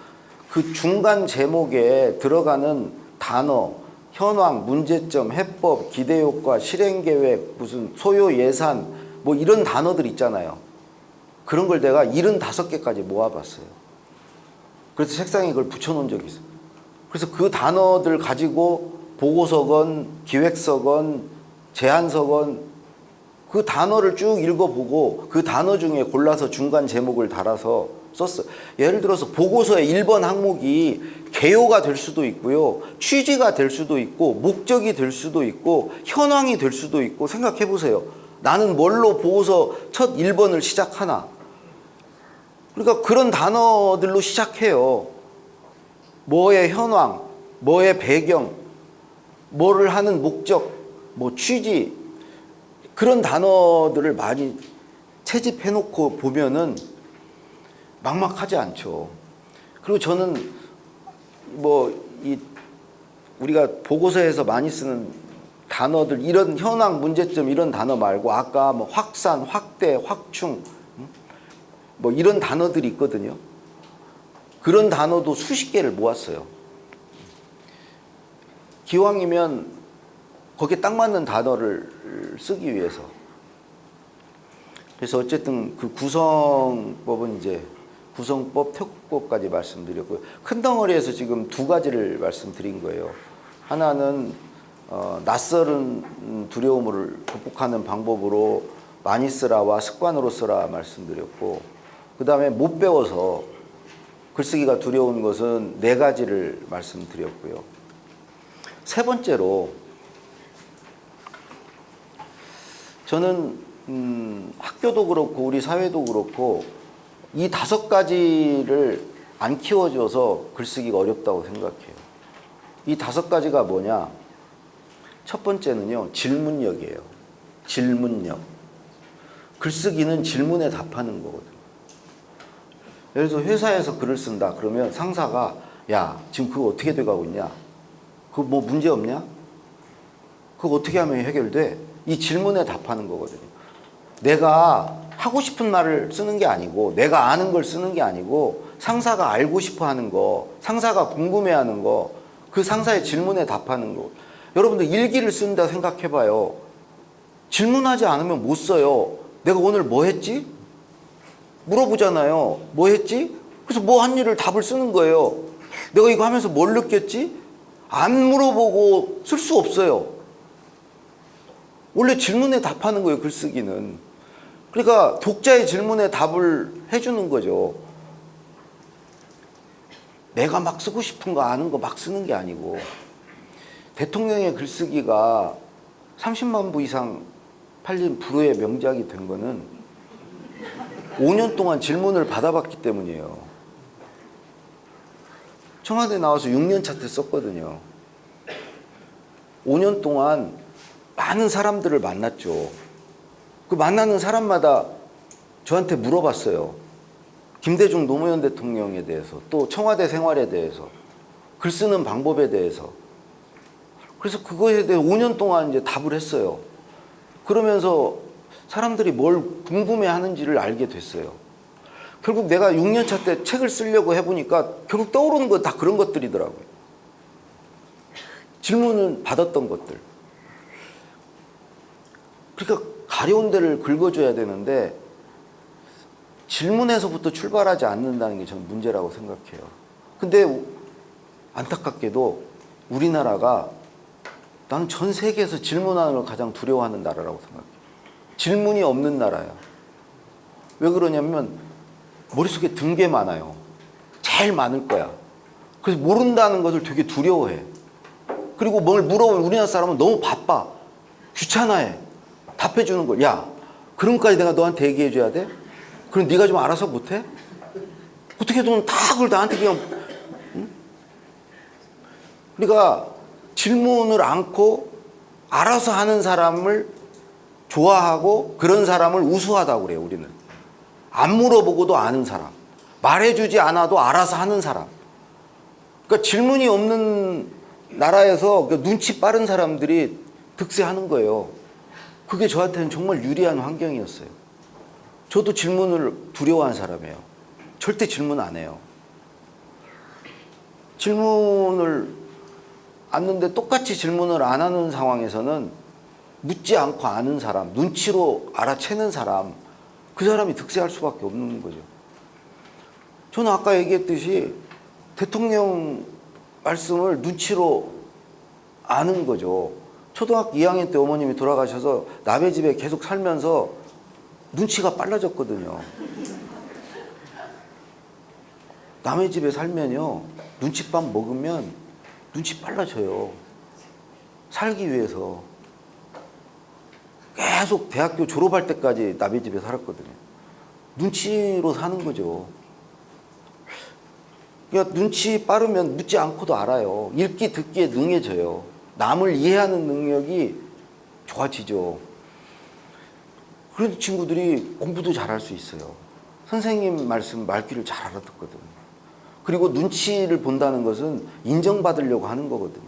Speaker 1: 그 중간 제목에 들어가는 단어, 현황, 문제점, 해법, 기대효과, 실행계획, 무슨 소요 예산, 뭐 이런 단어들 있잖아요. 그런 걸 내가 75개까지 모아봤어요. 그래서 책상에 그걸 붙여놓은 적이 있어요. 그래서 그 단어들 가지고 보고서건 기획서건 제안서건 그 단어를 쭉 읽어보고 그 단어 중에 골라서 중간 제목을 달아서 썼어요. 예를 들어서 보고서의 1번 항목이 개요가 될 수도 있고요. 취지가 될 수도 있고 목적이 될 수도 있고 현황이 될 수도 있고. 생각해 보세요. 나는 뭘로 보고서 첫 1번을 시작하나. 그러니까 그런 단어들로 시작해요. 뭐의 현황, 뭐의 배경, 뭐를 하는 목적, 뭐 취지, 그런 단어들을 많이 채집해놓고 보면은 막막하지 않죠. 그리고 저는 우리가 보고서에서 많이 쓰는 단어들, 이런 현황, 문제점 이런 단어 말고 아까 뭐 확산, 확대, 확충 뭐 이런 단어들이 있거든요. 그런 단어도 수십 개를 모았어요. 기왕이면 거기에 딱 맞는 단어를 쓰기 위해서. 그래서 어쨌든 그 구성법은 이제 구성법, 특구법까지 말씀드렸고요. 큰 덩어리에서 지금 두 가지를 말씀드린 거예요. 하나는 낯설은 두려움을 극복하는 방법으로 많이 쓰라와 습관으로 쓰라 말씀드렸고, 그 다음에 못 배워서 글쓰기가 두려운 것은 4가지를 말씀드렸고요. 세 번째로 저는 학교도 그렇고 우리 사회도 그렇고 이 5가지를 안 키워줘서 글쓰기가 어렵다고 생각해요. 이 5가지가 뭐냐? 첫 번째는요, 질문력이에요. 질문력. 글쓰기는 질문에 답하는 거거든요. 예를 들어서 회사에서 글을 쓴다 그러면 상사가 야, 지금 그거 어떻게 돼가고 있냐? 그거 뭐 문제 없냐? 그거 어떻게 하면 해결돼? 이 질문에 답하는 거거든요. 내가 하고 싶은 말을 쓰는 게 아니고, 내가 아는 걸 쓰는 게 아니고, 상사가 알고 싶어 하는 거, 상사가 궁금해 하는 거, 그 상사의 질문에 답하는 거. 여러분들 일기를 쓴다 생각해봐요. 질문하지 않으면 못 써요. 내가 오늘 뭐 했지? 물어보잖아요. 뭐 했지? 그래서 뭐 한 일을 답을 쓰는 거예요. 내가 이거 하면서 뭘 느꼈지? 안 물어보고 쓸 수 없어요. 원래 질문에 답하는 거예요, 글쓰기는. 그러니까 독자의 질문에 답을 해주는 거죠. 내가 막 쓰고 싶은 거 아는 거 막 쓰는 게 아니고. 대통령의 글쓰기가 30만 부 이상 팔린 불후의 명작이 된 거는 5년 동안 질문을 받아봤기 때문이에요. 청와대 나와서 6년 차 때 썼거든요. 5년 동안 많은 사람들을 만났죠. 그 만나는 사람마다 저한테 물어봤어요. 김대중 노무현 대통령에 대해서, 또 청와대 생활에 대해서, 글 쓰는 방법에 대해서. 그래서 그거에 대해 5년 동안 이제 답을 했어요. 그러면서 사람들이 뭘 궁금해 하는지를 알게 됐어요. 결국 내가 6년 차 때 책을 쓰려고 해보니까 결국 떠오르는 건 다 그런 것들이더라고요. 질문을 받았던 것들. 그러니까 가려운 데를 긁어줘야 되는데 질문에서부터 출발하지 않는다는 게 저는 문제라고 생각해요. 근데 안타깝게도 우리나라가, 나는 전 세계에서 질문하는 걸 가장 두려워하는 나라라고 생각해요. 질문이 없는 나라야. 왜 그러냐면 머릿속에 든 게 많아요. 제일 많을 거야. 그래서 모른다는 것을 되게 두려워해. 그리고 뭘 물어보면 우리나라 사람은 너무 바빠. 귀찮아해. 답해주는 걸. 야, 그런 것까지 내가 너한테 얘기해줘야 돼? 그럼 네가 좀 알아서 못해? 어떻게든 다 그걸 나한테 그냥. 응? 그러니까 질문을 않고 알아서 하는 사람을 좋아하고 그런 사람을 우수하다고 그래요, 우리는. 안 물어보고도 아는 사람. 말해주지 않아도 알아서 하는 사람. 그러니까 질문이 없는 나라에서 눈치 빠른 사람들이 득세하는 거예요. 그게 저한테는 정말 유리한 환경이었어요. 저도 질문을 두려워하는 사람이에요. 절대 질문 안 해요. 질문을 않는데 똑같이 질문을 안 하는 상황에서는 묻지 않고 아는 사람, 눈치로 알아채는 사람, 그 사람이 득세할 수밖에 없는 거죠. 저는 아까 얘기했듯이 대통령 말씀을 눈치로 아는 거죠. 초등학교 2학년 때 어머님이 돌아가셔서 남의 집에 계속 살면서 눈치가 빨라졌거든요. 남의 집에 살면요, 눈칫밥 먹으면 눈치 빨라져요. 살기 위해서. 계속 대학교 졸업할 때까지 남의 집에 살았거든요. 눈치로 사는 거죠. 그러니까 눈치 빠르면 묻지 않고도 알아요. 읽기, 듣기에 능해져요. 남을 이해하는 능력이 좋아지죠. 그래서 친구들이 공부도 잘할 수 있어요. 선생님 말씀 말귀를 잘 알아듣거든요. 그리고 눈치를 본다는 것은 인정받으려고 하는 거거든요.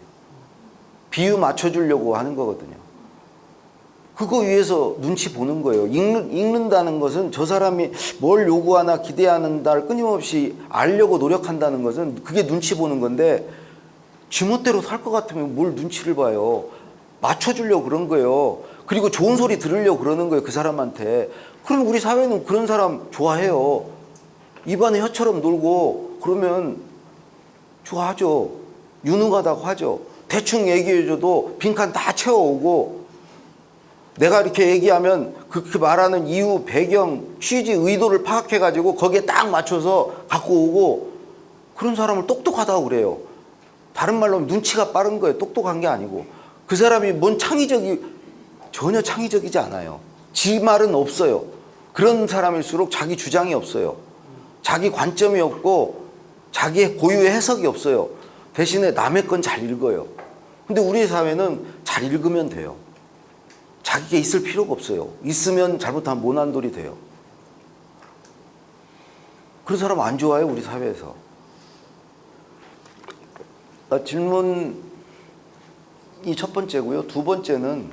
Speaker 1: 비유 맞춰주려고 하는 거거든요. 그거 위해서 눈치 보는 거예요. 읽는다는 것은 저 사람이 뭘 요구하나 기대하는다를 끊임없이 알려고 노력한다는 것은 그게 눈치 보는 건데, 지멋대로 살 것 같으면 뭘 눈치를 봐요. 맞춰주려고 그런 거예요. 그리고 좋은 소리 들으려고 그러는 거예요, 그 사람한테. 그럼 우리 사회는 그런 사람 좋아해요. 입안에 혀처럼 놀고 그러면 좋아하죠. 유능하다고 하죠. 대충 얘기해줘도 빈칸 다 채워오고, 내가 이렇게 얘기하면 그렇게 말하는 이유, 배경, 취지, 의도를 파악해가지고 거기에 딱 맞춰서 갖고 오고, 그런 사람을 똑똑하다고 그래요. 다른 말로 하면 눈치가 빠른 거예요. 똑똑한 게 아니고. 그 사람이 뭔 전혀 창의적이지 않아요. 지 말은 없어요. 그런 사람일수록 자기 주장이 없어요. 자기 관점이 없고 자기의 고유의 해석이 없어요. 대신에 남의 건 잘 읽어요. 근데 우리 사회는 잘 읽으면 돼요. 자기가 있을 필요가 없어요. 있으면 잘못하면 모난돌이 돼요. 그런 사람 안 좋아해요, 우리 사회에서. 질문이 첫 번째고요. 두 번째는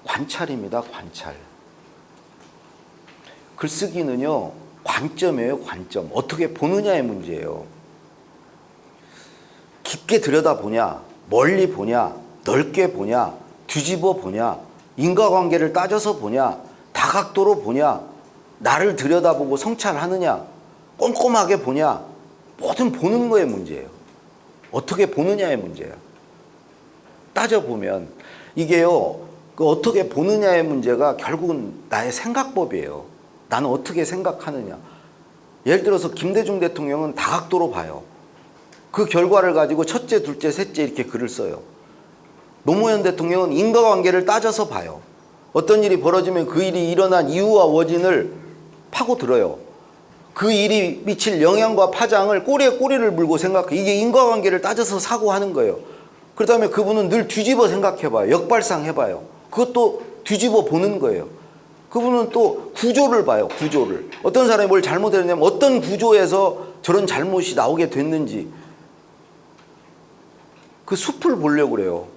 Speaker 1: 관찰입니다, 관찰. 글쓰기는요, 관점이에요, 관점. 어떻게 보느냐의 문제예요. 깊게 들여다보냐, 멀리 보냐, 넓게 보냐, 뒤집어 보냐, 인과관계를 따져서 보냐, 다각도로 보냐, 나를 들여다보고 성찰하느냐, 꼼꼼하게 보냐, 뭐든 보는 거의 문제예요. 어떻게 보느냐의 문제예요. 따져보면 이게요, 그 어떻게 보느냐의 문제가 결국은 나의 생각법이에요. 나는 어떻게 생각하느냐. 예를 들어서 김대중 대통령은 다각도로 봐요. 그 결과를 가지고 첫째, 둘째, 셋째 이렇게 글을 써요. 노무현 대통령은 인과관계를 따져서 봐요. 어떤 일이 벌어지면 그 일이 일어난 이유와 원인을 파고들어요. 그 일이 미칠 영향과 파장을 꼬리에 꼬리를 물고 생각해. 이게 인과관계를 따져서 사고하는 거예요. 그 다음에 그분은 늘 뒤집어 생각해봐요. 역발상해봐요. 그것도 뒤집어 보는 거예요. 그분은 또 구조를 봐요. 구조를. 어떤 사람이 뭘 잘못했냐면 어떤 구조에서 저런 잘못이 나오게 됐는지 그 숲을 보려고 그래요.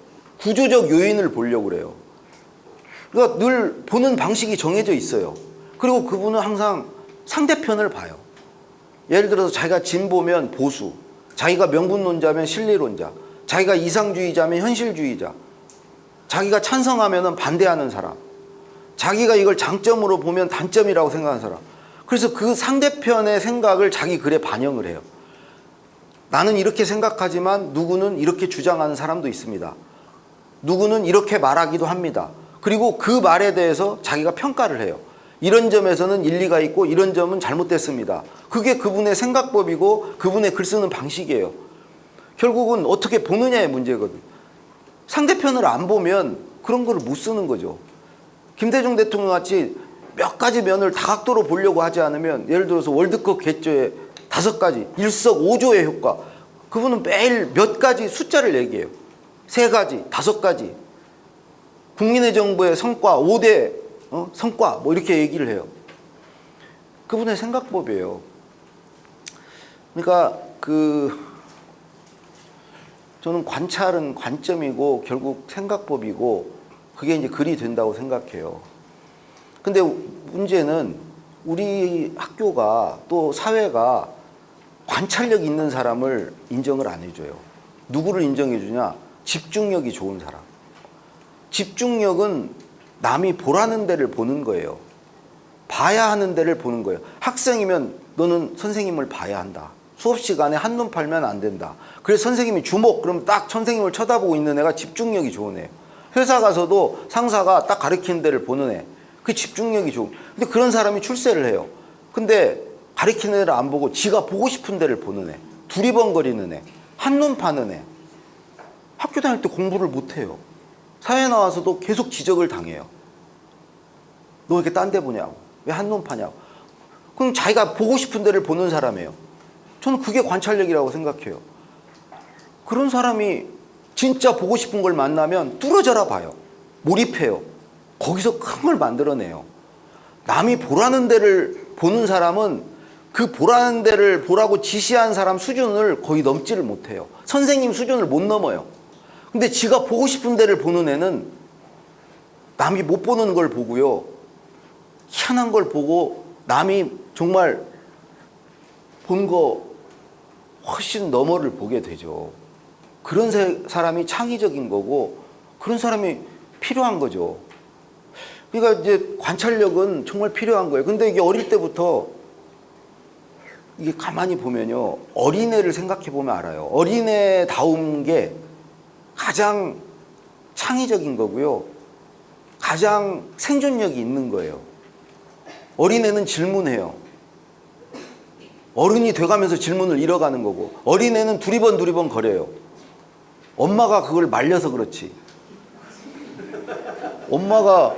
Speaker 1: 구조적 요인을 보려고 그래요. 그러니까 늘 보는 방식이 정해져 있어요. 그리고 그분은 항상 상대편을 봐요. 예를 들어서 자기가 진보면 보수, 자기가 명분론자면 실리론자, 자기가 이상주의자면 현실주의자, 자기가 찬성하면 반대하는 사람, 자기가 이걸 장점으로 보면 단점이라고 생각하는 사람. 그래서 그 상대편의 생각을 자기 글에 반영을 해요. 나는 이렇게 생각하지만 누구는 이렇게 주장하는 사람도 있습니다. 누구는 이렇게 말하기도 합니다. 그리고 그 말에 대해서 자기가 평가를 해요. 이런 점에서는 일리가 있고 이런 점은 잘못됐습니다. 그게 그분의 생각법이고 그분의 글 쓰는 방식이에요. 결국은 어떻게 보느냐의 문제거든. 상대편을 안 보면 그런 거를 못 쓰는 거죠. 김대중 대통령 같이 몇 가지 면을 다각도로 보려고 하지 않으면, 예를 들어서 월드컵 개최에 5가지, 일석오조의 효과. 그분은 매일 몇 가지 숫자를 얘기해요. 3가지, 5가지. 국민의 정부의 성과, 5대 성과, 뭐 이렇게 얘기를 해요. 그분의 생각법이에요. 그러니까 저는 관찰은 관점이고 결국 생각법이고 그게 이제 글이 된다고 생각해요. 근데 문제는 우리 학교가 또 사회가 관찰력 있는 사람을 인정을 안 해줘요. 누구를 인정해 주냐? 집중력이 좋은 사람. 집중력은 남이 보라는 데를 보는 거예요. 봐야 하는 데를 보는 거예요. 학생이면 너는 선생님을 봐야 한다. 수업 시간에 한눈 팔면 안 된다. 그래서 선생님이 주목, 그러면 딱 선생님을 쳐다보고 있는 애가 집중력이 좋은 애예요. 회사 가서도 상사가 딱 가리키는 데를 보는 애. 그게 집중력이 좋은. 근데 그런 사람이 출세를 해요. 근데 가리키는 애를 안 보고 지가 보고 싶은 데를 보는 애. 두리번거리는 애. 한눈 파는 애. 학교 다닐 때 공부를 못 해요. 사회 나와서도 계속 지적을 당해요. 너 왜 이렇게 딴 데 보냐고. 왜 한눈 파냐고. 그럼 자기가 보고 싶은 데를 보는 사람이에요. 저는 그게 관찰력이라고 생각해요. 그런 사람이 진짜 보고 싶은 걸 만나면 뚫어져라 봐요. 몰입해요. 거기서 큰 걸 만들어내요. 남이 보라는 데를 보는 사람은 그 보라는 데를 보라고 지시한 사람 수준을 거의 넘지를 못해요. 선생님 수준을 못 넘어요. 근데 지가 보고 싶은 데를 보는 애는 남이 못 보는 걸 보고요. 희한한 걸 보고 남이 정말 본 거 훨씬 너머를 보게 되죠. 그런 사람이 창의적인 거고 그런 사람이 필요한 거죠. 그러니까 이제 관찰력은 정말 필요한 거예요. 근데 이게 어릴 때부터 이게 가만히 보면요. 어린애를 생각해 보면 알아요. 어린애다운 게 가장 창의적인 거고요. 가장 생존력이 있는 거예요. 어린애는 질문해요. 어른이 돼가면서 질문을 잃어가는 거고 어린애는 두리번 거려요. 엄마가 그걸 말려서 그렇지. 엄마가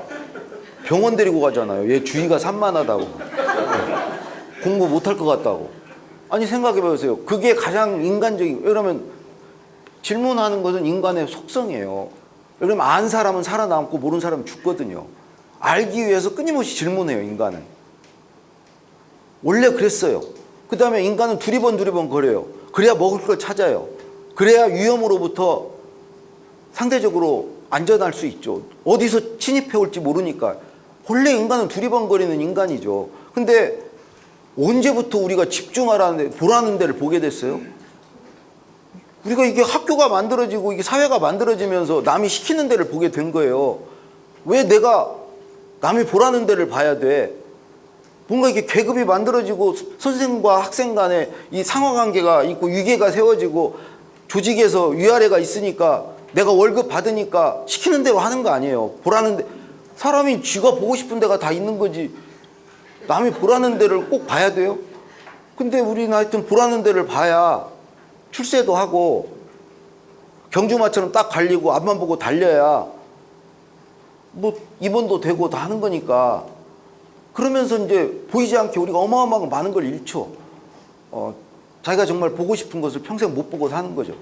Speaker 1: 병원 데리고 가잖아요. 얘 주의가 산만하다고. 공부 못할 것 같다고. 아니 생각해 보세요. 그게 가장 인간적인. 왜냐면 질문하는 것은 인간의 속성이에요. 그러면 안 사람은 살아남고 모르는 사람은 죽거든요. 알기 위해서 끊임없이 질문해요. 인간은. 원래 그랬어요. 그 다음에 인간은 두리번 거려요. 그래야 먹을 걸 찾아요. 그래야 위험으로부터 상대적으로 안전할 수 있죠. 어디서 침입해 올지 모르니까. 원래 인간은 두리번거리는 인간이죠. 근데 언제부터 우리가 집중하라는 보라는 데를 보게 됐어요? 우리가 이게 학교가 만들어지고 이게 사회가 만들어지면서 남이 시키는 데를 보게 된 거예요. 왜 내가 남이 보라는 데를 봐야 돼? 뭔가 이게 계급이 만들어지고 선생과 학생 간에 이 상하관계가 있고 위계가 세워지고 조직에서 위아래가 있으니까 내가 월급 받으니까 시키는 대로 하는 거 아니에요. 보라는 데 사람이 쥐가 보고 싶은 데가 다 있는 거지 남이 보라는 데를 꼭 봐야 돼요? 근데 우리는 하여튼 보라는 데를 봐야 출세도 하고 경주마처럼 딱 갈리고 앞만 보고 달려야 뭐 입원도 되고 다 하는 거니까 그러면서 이제 보이지 않게 우리가 어마어마하게 많은 걸 잃죠. 자기가 정말 보고 싶은 것을 평생 못 보고 사는 거죠.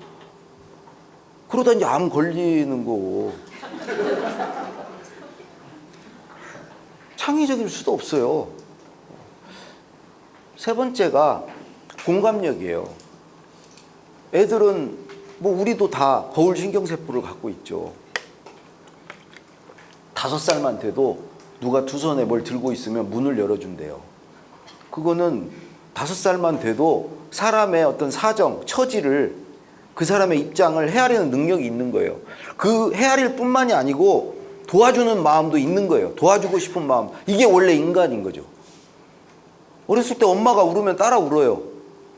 Speaker 1: 그러다 이제 암 걸리는 거고. 창의적일 수도 없어요. 세 번째가 공감력이에요. 애들은 뭐 우리도 다 거울 신경세포를 갖고 있죠. 5살만 돼도 누가 두 손에 뭘 들고 있으면 문을 열어준대요. 그거는 5살만 돼도 사람의 어떤 사정, 처지를 그 사람의 입장을 헤아리는 능력이 있는 거예요. 그 헤아릴 뿐만이 아니고 도와주는 마음도 있는 거예요. 도와주고 싶은 마음. 이게 원래 인간인 거죠. 어렸을 때 엄마가 울으면 따라 울어요.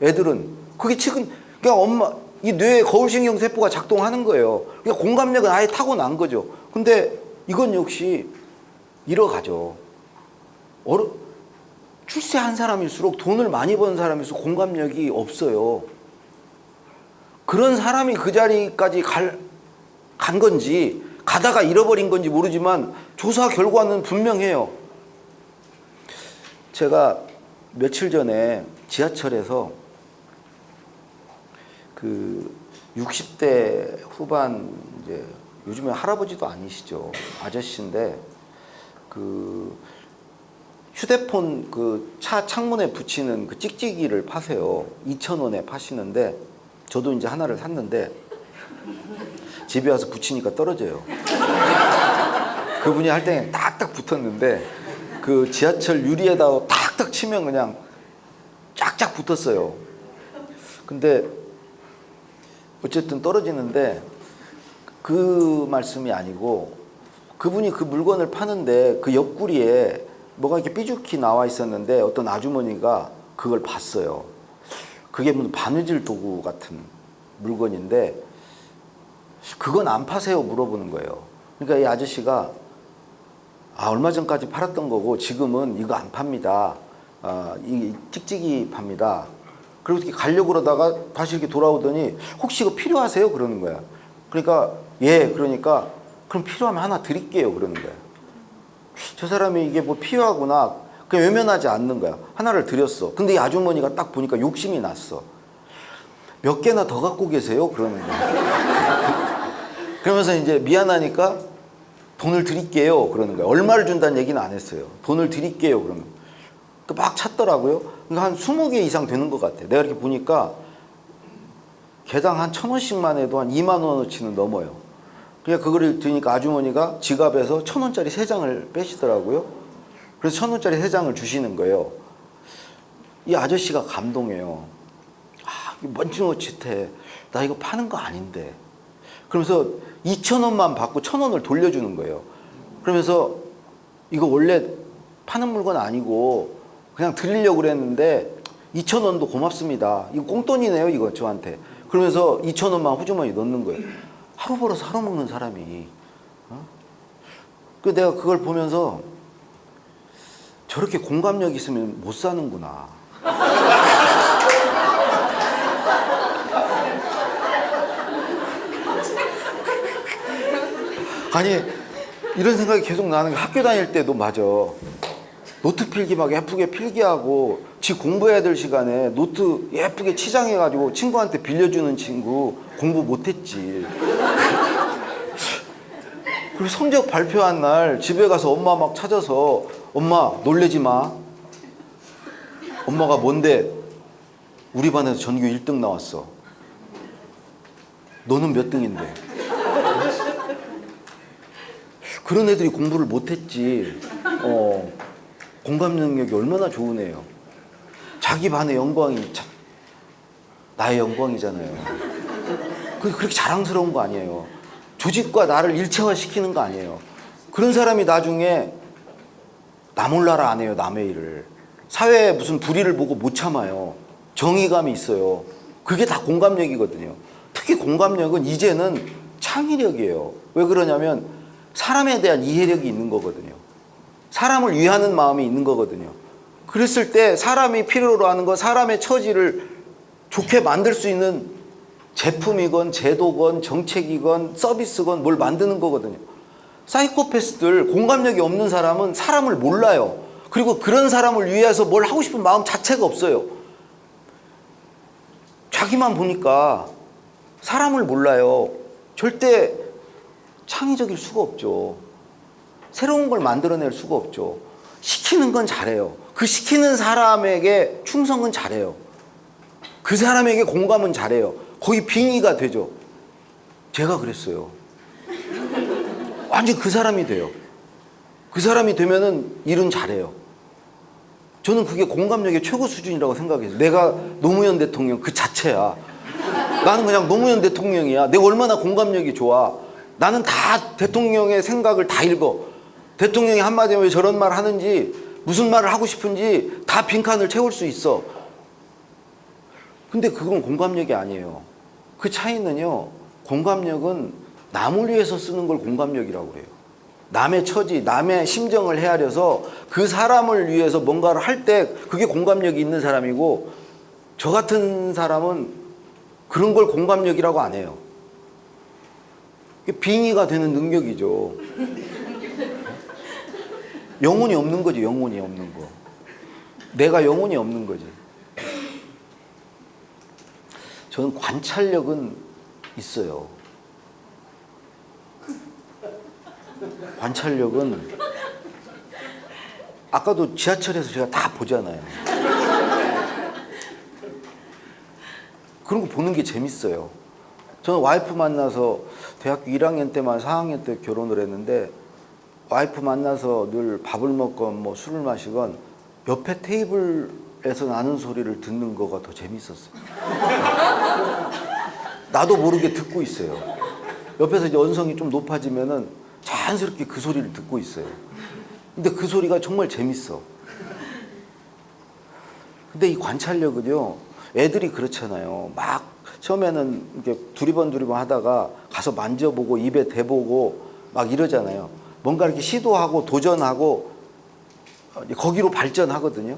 Speaker 1: 애들은. 그게 지금 그냥 엄마 이 뇌에 거울신경 세포가 작동하는 거예요. 그러니까 공감력은 아예 타고난 거죠. 근데 이건 역시 잃어가죠. 출세한 사람일수록 돈을 많이 버는 사람일수록 공감력이 없어요. 그런 사람이 그 자리까지 간 건지 가다가 잃어버린 건지 모르지만 조사 결과는 분명해요. 제가 며칠 전에 지하철에서 그 60대 후반 이제 요즘에 할아버지도 아니시죠. 아저씨인데 그 휴대폰 그 차 창문에 붙이는 그 찍찍이를 파세요. 2,000원에 파시는데 저도 이제 하나를 샀는데 집에 와서 붙이니까 떨어져요. 그분이 할 때는 딱딱 붙었는데 그 지하철 유리에다 탁탁 치면 그냥 쫙쫙 붙었어요. 근데 어쨌든 떨어지는데 그 말씀이 아니고 그분이 그 물건을 파는데 그 옆구리에 뭐가 이렇게 삐죽히 나와 있었는데 어떤 아주머니가 그걸 봤어요. 그게 무슨 바느질 도구 같은 물건인데 그건 안 파세요 물어보는 거예요. 그러니까 이 아저씨가 얼마 전까지 팔았던 거고 지금은 이거 안 팝니다. 이 찍찍이 팝니다. 그리고 이렇게 가려고 그러다가 다시 이렇게 돌아오더니 혹시 이거 필요하세요? 그러는 거야. 그러니까 예, 그러니까 그럼 필요하면 하나 드릴게요. 그러는 거야. 저 사람이 이게 뭐 필요하구나. 그냥 외면하지 않는 거야. 하나를 드렸어. 근데 이 아주머니가 딱 보니까 욕심이 났어. 몇 개나 더 갖고 계세요? 그러는 거야. 그러면서 이제 미안하니까 돈을 드릴게요. 그러는 거야. 얼마를 준다는 얘기는 안 했어요. 돈을 드릴게요. 그러면. 막 찾더라고요. 그러니까 한 20개 이상 되는 것 같아. 내가 이렇게 보니까 개당 한 1,000원씩만 해도 한 2만 원어치는 넘어요. 그러니까 그거를 드니까 아주머니가 지갑에서 1,000원짜리 3장을 빼시더라고요. 그래서 1,000원짜리 3장을 주시는 거예요. 이 아저씨가 감동해요. 먼지노릇해. 나 이거 파는 거 아닌데. 그러면서 2,000원만 받고 1,000원을 돌려주는 거예요. 그러면서 이거 원래 파는 물건 아니고 그냥 드리려고 그랬는데 2,000원도 고맙습니다. 이거 꽁돈이네요, 이거 저한테. 그러면서 2,000원만 호주머니에 넣는 거예요. 하루 벌어서 하루 먹는 사람이. 그 내가 그걸 보면서 저렇게 공감력 있으면 못 사는구나. 아니 이런 생각이 계속 나는 게 학교 다닐 때도 맞아. 노트 필기 막 예쁘게 필기하고 지 공부해야 될 시간에 노트 예쁘게 치장해가지고 친구한테 빌려주는 친구 공부 못했지. 그리고 성적 발표한 날 집에 가서 엄마 막 찾아서 엄마 놀래지 마. 엄마가 뭔데? 우리 반에서 전교 1등 나왔어. 너는 몇 등인데? 그런 애들이 공부를 못했지. 공감 능력이 얼마나 좋은 애예요. 자기 반의 영광이 나의 영광이잖아요. 그렇게 자랑스러운 거 아니에요. 조직과 나를 일체화시키는 거 아니에요. 그런 사람이 나중에 나 몰라라 안 해요. 남의 일을. 사회에 무슨 불의를 보고 못 참아요. 정의감이 있어요. 그게 다 공감력이거든요. 특히 공감력은 이제는 창의력이에요. 왜 그러냐면 사람에 대한 이해력이 있는 거거든요. 사람을 위하는 마음이 있는 거거든요. 그랬을 때 사람이 필요로 하는 거, 사람의 처지를 좋게 만들 수 있는 제품이건 제도건 정책이건 서비스건 뭘 만드는 거거든요. 사이코패스들, 공감력이 없는 사람은 사람을 몰라요. 그리고 그런 사람을 위해서 뭘 하고 싶은 마음 자체가 없어요. 자기만 보니까 사람을 몰라요. 절대 창의적일 수가 없죠. 새로운 걸 만들어낼 수가 없죠. 시키는 건 잘해요. 그 시키는 사람에게 충성은 잘해요. 그 사람에게 공감은 잘해요. 거의 빙의가 되죠. 제가 그랬어요. 완전 그 사람이 돼요. 그 사람이 되면은 일은 잘해요. 저는 그게 공감력의 최고 수준이라고 생각해요. 내가 노무현 대통령 그 자체야. 나는 그냥 노무현 대통령이야. 내가 얼마나 공감력이 좋아. 나는 다 대통령의 생각을 다 읽어. 대통령이 한마디에 왜 저런 말 하는지, 무슨 말을 하고 싶은지 다 빈칸을 채울 수 있어. 근데 그건 공감력이 아니에요. 그 차이는요, 공감력은 남을 위해서 쓰는 걸 공감력이라고 해요. 남의 처지, 남의 심정을 헤아려서 그 사람을 위해서 뭔가를 할 때 그게 공감력이 있는 사람이고, 저 같은 사람은 그런 걸 공감력이라고 안 해요. 빙의가 되는 능력이죠. 영혼이 없는 거지, 영혼이 없는 거. 내가 영혼이 없는 거지. 저는 관찰력은 있어요. 관찰력은 아까도 지하철에서 제가 다 보잖아요. 그런 거 보는 게 재밌어요. 저는 와이프 만나서 대학교 1학년 때만 4학년 때 결혼을 했는데, 와이프 만나서 늘 밥을 먹건 뭐 술을 마시건 옆에 테이블에서 나는 소리를 듣는 거가 더 재밌었어요. 나도 모르게 듣고 있어요. 옆에서 이제 언성이 좀 높아지면은 자연스럽게 그 소리를 듣고 있어요. 근데 그 소리가 정말 재밌어. 근데 이 관찰력은요, 애들이 그렇잖아요. 막 처음에는 이렇게 두리번 하다가 가서 만져보고 입에 대보고 막 이러잖아요. 뭔가 이렇게 시도하고 도전하고 거기로 발전하거든요.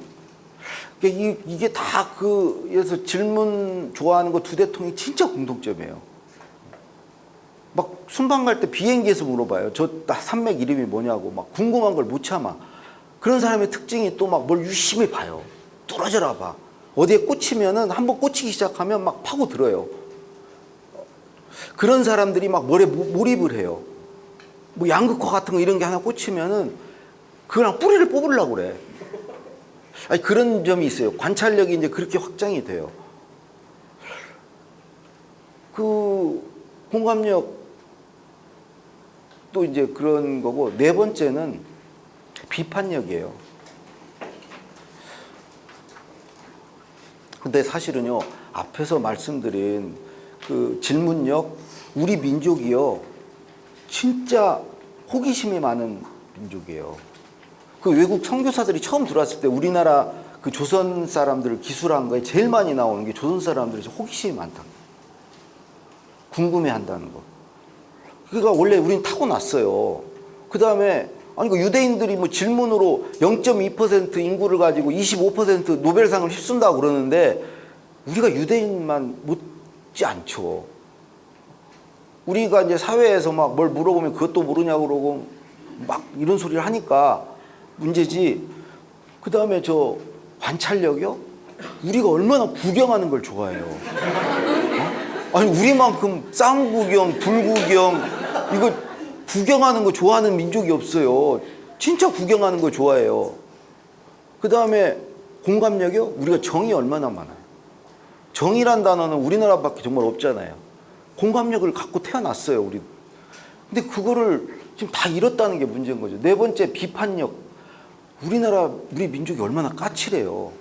Speaker 1: 이게 다 그래서 질문 좋아하는 거 두 대통령이 진짜 공통점이에요. 막 순방 갈 때 비행기에서 물어봐요. 저 산맥 이름이 뭐냐고 막 궁금한 걸 못 참아. 그런 사람의 특징이 또 막 뭘 유심히 봐요. 뚫어져라 봐. 어디에 꽂히면은 한번 꽂히기 시작하면 막 파고들어요. 그런 사람들이 막 뭐에 몰입을 해요. 뭐 양극화 같은 거 이런 게 하나 꽂히면은 그냥 뿌리를 뽑으려고 그래. 아니, 그런 점이 있어요. 관찰력이 이제 그렇게 확장이 돼요. 그 공감력 또 이제 그런 거고, 네 번째는 비판력이에요. 근데 사실은요, 앞에서 말씀드린 그 질문력, 우리 민족이요, 진짜 호기심이 많은 민족이에요. 그 외국 선교사들이 처음 들어왔을 때 우리나라 그 조선 사람들을 기술한 거에 제일 많이 나오는 게 조선 사람들이 호기심이 많다. 궁금해 한다는 거. 그러니까 원래 우린 타고났어요. 그 다음에, 아니, 그 유대인들이 뭐 질문으로 0.2% 인구를 가지고 25% 노벨상을 휩쓴다고 그러는데, 우리가 유대인만 못지 않죠. 우리가 이제 사회에서 막 뭘 물어보면 그것도 모르냐고 그러고 막 이런 소리를 하니까 문제지. 그 다음에 저 관찰력이요? 우리가 얼마나 구경하는 걸 좋아해요. 어? 아니, 우리만큼 쌍구경, 불구경, 이거 구경하는 거 좋아하는 민족이 없어요. 진짜 구경하는 거 좋아해요. 그 다음에 공감력이요? 우리가 정이 얼마나 많아요. 정이란 단어는 우리나라밖에 정말 없잖아요. 공감력을 갖고 태어났어요, 우리. 근데 그거를 지금 다 잃었다는 게 문제인 거죠. 네 번째, 비판력. 우리 민족이 얼마나 까칠해요.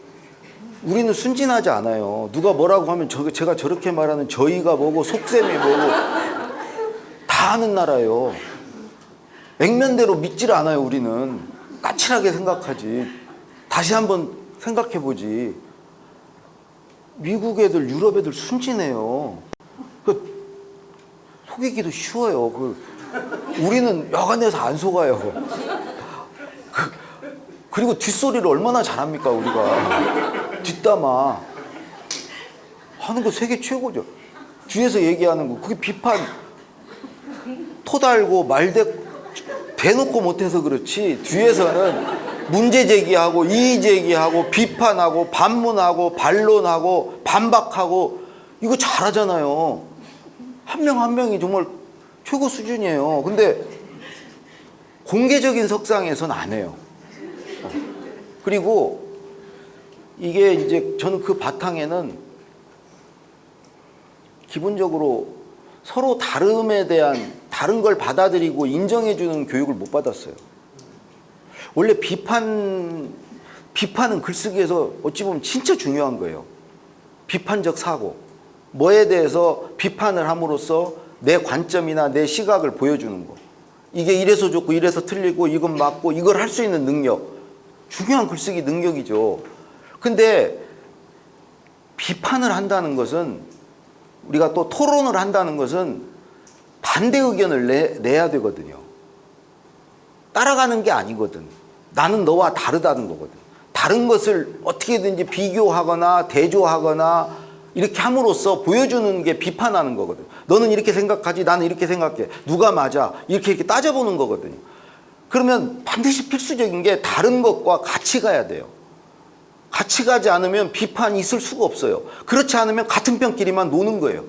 Speaker 1: 우리는 순진하지 않아요. 누가 뭐라고 하면 제가 저렇게 말하는 저희가 뭐고 속셈이 뭐고 다 아는 나라예요. 액면대로 믿지를 않아요. 우리는 까칠하게 생각하지. 다시 한번 생각해보지. 미국 애들, 유럽 애들 순진해요. 속이기도 쉬워요. 우리는 여간해서 안 속아요. 그리고 뒷소리를 얼마나 잘합니까, 우리가. 뒷담화. 하는 거 세계 최고죠. 뒤에서 얘기하는 거. 그게 비판, 토달고 대놓고 못해서 그렇지. 뒤에서는 문제 제기하고, 이의 제기하고, 비판하고, 반문하고, 반론하고, 반박하고, 이거 잘하잖아요. 한 명 한 명이 정말 최고 수준이에요. 근데 공개적인 석상에서는 안 해요. 그리고 이게 이제 저는 그 바탕에는 기본적으로 서로 다름에 대한 다른 걸 받아들이고 인정해주는 교육을 못 받았어요. 원래 비판은 글쓰기에서 어찌 보면 진짜 중요한 거예요. 비판적 사고. 뭐에 대해서 비판을 함으로써 내 관점이나 내 시각을 보여주는 거. 이게 이래서 좋고 이래서 틀리고 이건 맞고 이걸 할 수 있는 능력. 중요한 글쓰기 능력이죠. 근데 비판을 한다는 것은, 우리가 또 토론을 한다는 것은 반대 의견을 내야 되거든요. 따라가는 게 아니거든. 나는 너와 다르다는 거거든. 다른 것을 어떻게든지 비교하거나 대조하거나 이렇게 함으로써 보여주는 게 비판하는 거거든. 너는 이렇게 생각하지, 나는 이렇게 생각해. 누가 맞아? 이렇게 따져보는 거거든요. 그러면 반드시 필수적인 게 다른 것과 같이 가야 돼요. 같이 가지 않으면 비판이 있을 수가 없어요. 그렇지 않으면 같은 편끼리만 노는 거예요.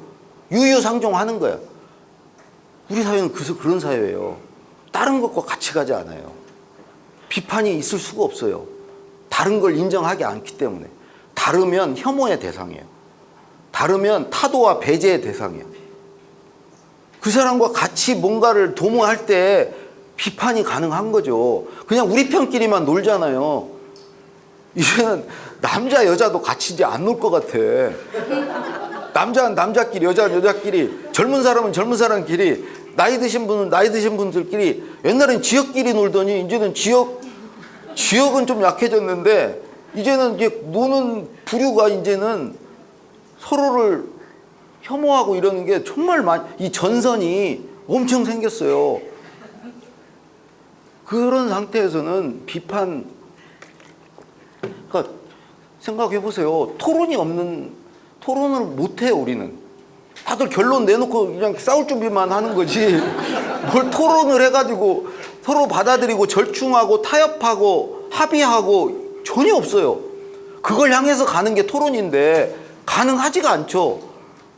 Speaker 1: 유유상종하는 거야. 우리 사회는 그런 사회예요. 다른 것과 같이 가지 않아요. 비판이 있을 수가 없어요. 다른 걸 인정하지 않기 때문에. 다르면 혐오의 대상이에요. 다르면 타도와 배제의 대상이에요. 그 사람과 같이 뭔가를 도모할 때 비판이 가능한 거죠. 그냥 우리 편끼리만 놀잖아요. 이제는 남자 여자도 같이 이제 안 놀 것 같아. 남자는 남자끼리, 여자는 여자끼리, 젊은 사람은 젊은 사람끼리, 나이 드신 분은 나이 드신 분들끼리. 옛날엔 지역끼리 놀더니 이제는 지역은 좀 약해졌는데 이제는 이제 노는 부류가 이제는 서로를 혐오하고 이러는 게 정말 이 전선이 엄청 생겼어요. 그런 상태에서는 그러니까 생각해 보세요. 토론을 못 해요, 우리는. 다들 결론 내놓고 그냥 싸울 준비만 하는 거지. 뭘 토론을 해가지고 서로 받아들이고 절충하고 타협하고 합의하고 전혀 없어요. 그걸 향해서 가는 게 토론인데 가능하지가 않죠.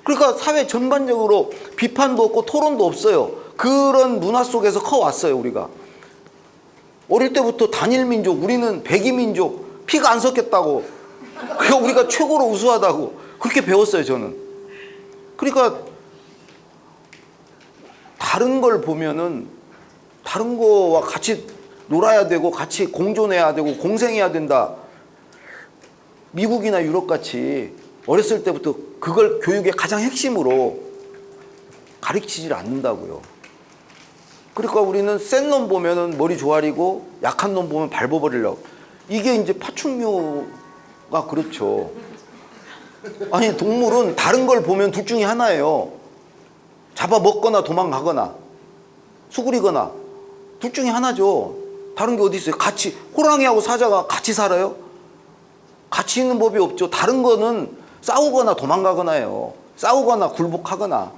Speaker 1: 그러니까 사회 전반적으로 비판도 없고 토론도 없어요. 그런 문화 속에서 커왔어요, 우리가. 어릴 때부터 단일민족, 우리는 백이민족, 피가 안 섞였다고. 그러니까 우리가 최고로 우수하다고. 그렇게 배웠어요, 저는. 그러니까 다른 걸 보면은 다른 거와 같이 놀아야 되고 같이 공존해야 되고 공생해야 된다. 미국이나 유럽같이 어렸을 때부터 그걸 교육의 가장 핵심으로 가르치질 않는다고요. 그러니까 우리는 센 놈 보면은 머리 조아리고 약한 놈 보면 밟아버리려고. 이게 이제 파충류가 그렇죠. 아니, 동물은 다른 걸 보면 둘 중에 하나예요. 잡아먹거나 도망가거나 수그리거나 둘 중에 하나죠. 다른 게 어디 있어요? 같이, 호랑이하고 사자가 같이 살아요? 같이 있는 법이 없죠. 다른 거는 싸우거나 도망가거나 해요. 싸우거나 굴복하거나.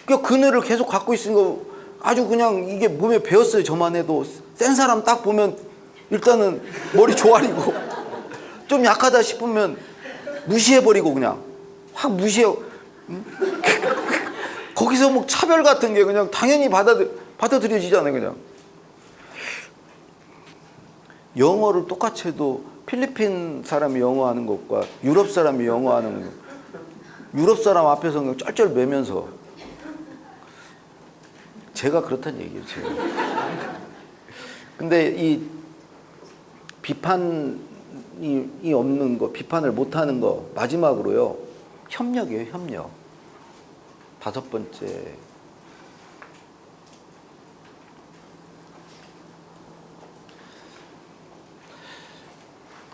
Speaker 1: 그러니까 그 뇌를 계속 갖고 있으니까 아주 그냥 이게 몸에 배었어요. 저만 해도. 센 사람 딱 보면 일단은 머리 조아리고 좀 약하다 싶으면 무시해버리고 그냥 확 무시해. 거기서 뭐 차별 같은 게 그냥 당연히 받아들여지잖아요. 그냥. 영어를 똑같이 해도 필리핀 사람이 영어 하는 것과 유럽 사람이 영어 하는 것, 유럽 사람 앞에서 그냥 쩔쩔 매면서, 제가 그렇다는 얘기예요. 제가. 근데 비판이 없는 거, 비판을 못하는 거, 마지막으로요, 협력이에요, 협력. 다섯 번째.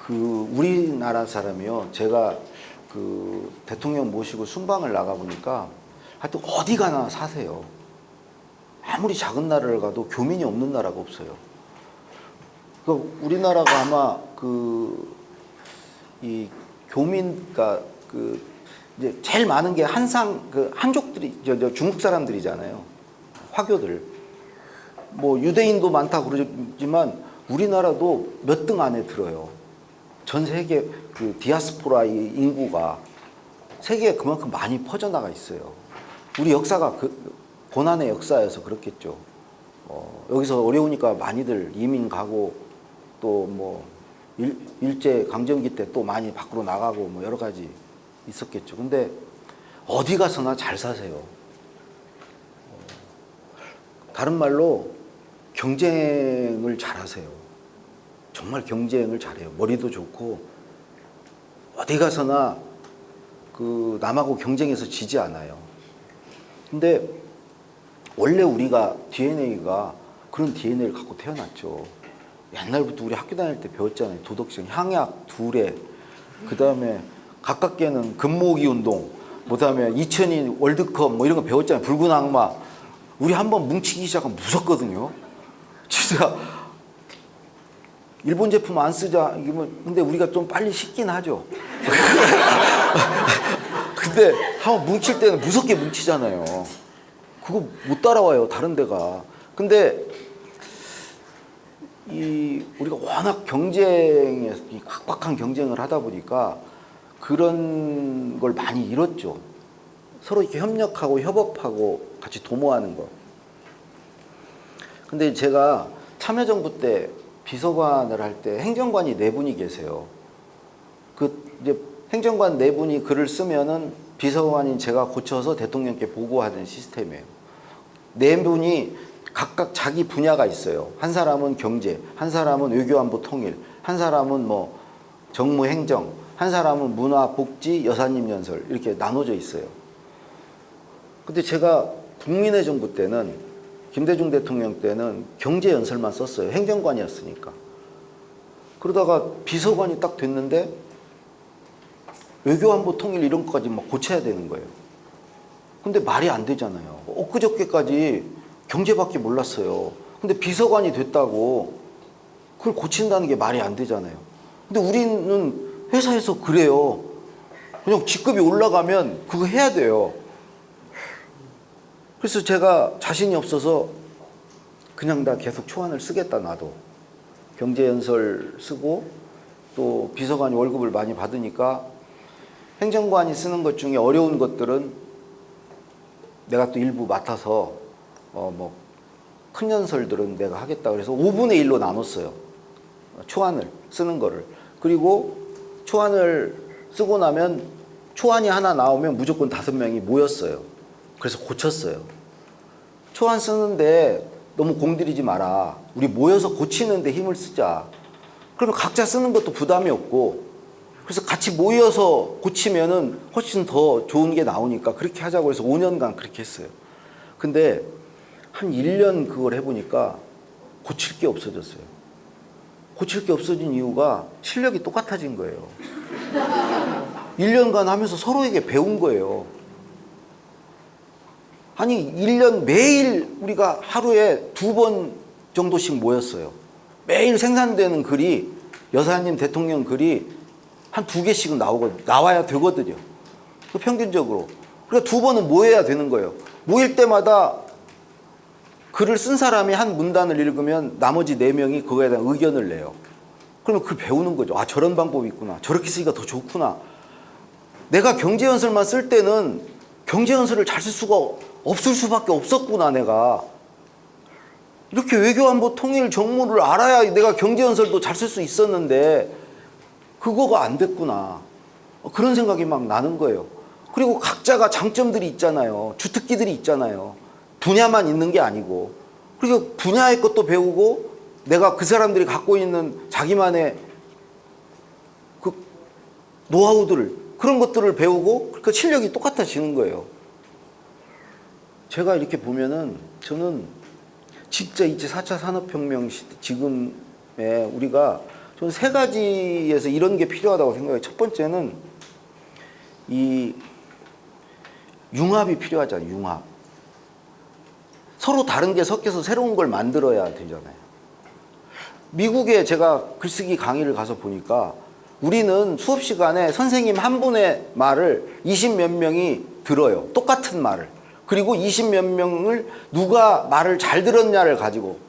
Speaker 1: 우리나라 사람이요, 제가 대통령 모시고 순방을 나가보니까 하여튼 어디 가나 사세요. 아무리 작은 나라를 가도 교민이 없는 나라가 없어요. 그러니까 우리나라가 아마 이 교민가 이제 제일 많은 게 한족들이 중국 사람들이잖아요. 화교들. 뭐 유대인도 많다 그러지만 우리나라도 몇 등 안에 들어요. 전 세계 디아스포라 인구가 세계에 그만큼 많이 퍼져나가 있어요. 우리 역사가 고난의 역사여서 그렇겠죠. 여기서 어려우니까 많이들 이민 가고 또 뭐 일제 강점기 때 또 많이 밖으로 나가고 뭐 여러 가지 있었겠죠. 근데 어디 가서나 잘 사세요. 다른 말로 경쟁을 잘하세요. 정말 경쟁을 잘해요. 머리도 좋고 어디 가서나 남하고 경쟁해서 지지 않아요. 근데 원래 우리가 DNA가 그런 DNA를 갖고 태어났죠. 옛날부터 우리 학교 다닐 때 배웠잖아요. 도덕성, 향약, 두레, 그 다음에 가깝게는 금모으기 운동, 그 다음에 2002 월드컵 뭐 이런 거 배웠잖아요. 붉은 악마. 우리 한번 뭉치기 시작하면 무섭거든요. 진짜 일본 제품 안 쓰자. 근데 우리가 좀 빨리 식긴 하죠. 근데 한번 뭉칠 때는 무섭게 뭉치잖아요. 그거 못 따라와요, 다른 데가. 근데 우리가 워낙 경쟁에 각박한 경쟁을 하다 보니까 그런 걸 많이 잃었죠. 서로 이렇게 협력하고 협업하고 같이 도모하는 거. 근데 제가 참여정부 때 비서관을 할 때 행정관이 4분이 계세요. 이제 행정관 4분이 글을 쓰면은 비서관인 제가 고쳐서 대통령께 보고하는 시스템이에요. 4분이 각각 자기 분야가 있어요. 한 사람은 경제, 한 사람은 외교안보 통일, 한 사람은 뭐 정무행정, 한 사람은 문화복지, 여사님 연설 이렇게 나눠져 있어요. 근데 제가 국민의 정부 때는 김대중 대통령 때는 경제 연설만 썼어요. 행정관이었으니까. 그러다가 비서관이 딱 됐는데 외교안보 통일 이런 것까지 막 고쳐야 되는 거예요. 근데 말이 안 되잖아요. 엊그저께까지 경제밖에 몰랐어요. 근데 비서관이 됐다고 그걸 고친다는 게 말이 안 되잖아요. 근데 우리는 회사에서 그래요. 그냥 직급이 올라가면 그거 해야 돼요. 그래서 제가 자신이 없어서 그냥 다 계속 초안을 쓰겠다, 나도. 경제연설 쓰고 또 비서관이 월급을 많이 받으니까 행정관이 쓰는 것 중에 어려운 것들은 내가 또 일부 맡아서 뭐 큰 연설들은 내가 하겠다 그래서 5분의 1로 나눴어요. 초안을 쓰는 거를. 그리고 초안을 쓰고 나면 초안이 하나 나오면 무조건 5명이 모였어요. 그래서 고쳤어요. 초안 쓰는데 너무 공들이지 마라. 우리 모여서 고치는데 힘을 쓰자. 그러면 각자 쓰는 것도 부담이 없고 그래서 같이 모여서 고치면은 훨씬 더 좋은 게 나오니까 그렇게 하자고 해서 5년간 그렇게 했어요. 근데 한 1년 그걸 해보니까 고칠 게 없어졌어요. 고칠 게 없어진 이유가 실력이 똑같아진 거예요. 1년간 하면서 서로에게 배운 거예요. 아니 1년 매일 우리가 하루에 2번 정도씩 모였어요. 매일 생산되는 글이 여사님 대통령 글이 한 2개씩은 나와야 되거든요. 평균적으로. 그러니까 2번은 모여야 되는 거예요. 모일 때마다 글을 쓴 사람이 한 문단을 읽으면 나머지 4명이 그거에 대한 의견을 내요. 그러면 그걸 배우는 거죠. 아, 저런 방법이 있구나. 저렇게 쓰기가 더 좋구나. 내가 경제연설만 쓸 때는 경제연설을 잘 쓸 수가 없을 수밖에 없었구나, 내가. 이렇게 외교안보 통일 정무를 알아야 내가 경제연설도 잘 쓸 수 있었는데 그거가 안 됐구나. 그런 생각이 막 나는 거예요. 그리고 각자가 장점들이 있잖아요. 주특기들이 있잖아요. 분야만 있는 게 아니고. 그리고 분야의 것도 배우고 내가 그 사람들이 갖고 있는 자기만의 그 노하우들을, 그런 것들을 배우고 그 실력이 똑같아지는 거예요. 제가 이렇게 보면은 저는 진짜 이제 4차 산업혁명 시대, 지금에 우리가 저는 세 가지에서 이런 게 필요하다고 생각해요. 첫 번째는 이 융합이 필요하잖아요. 융합. 서로 다른 게 섞여서 새로운 걸 만들어야 되잖아요. 미국에 제가 글쓰기 강의를 가서 보니까 우리는 수업 시간에 선생님 한 분의 말을 20몇 명이 들어요. 똑같은 말을. 그리고 20몇 명을 누가 말을 잘 들었냐를 가지고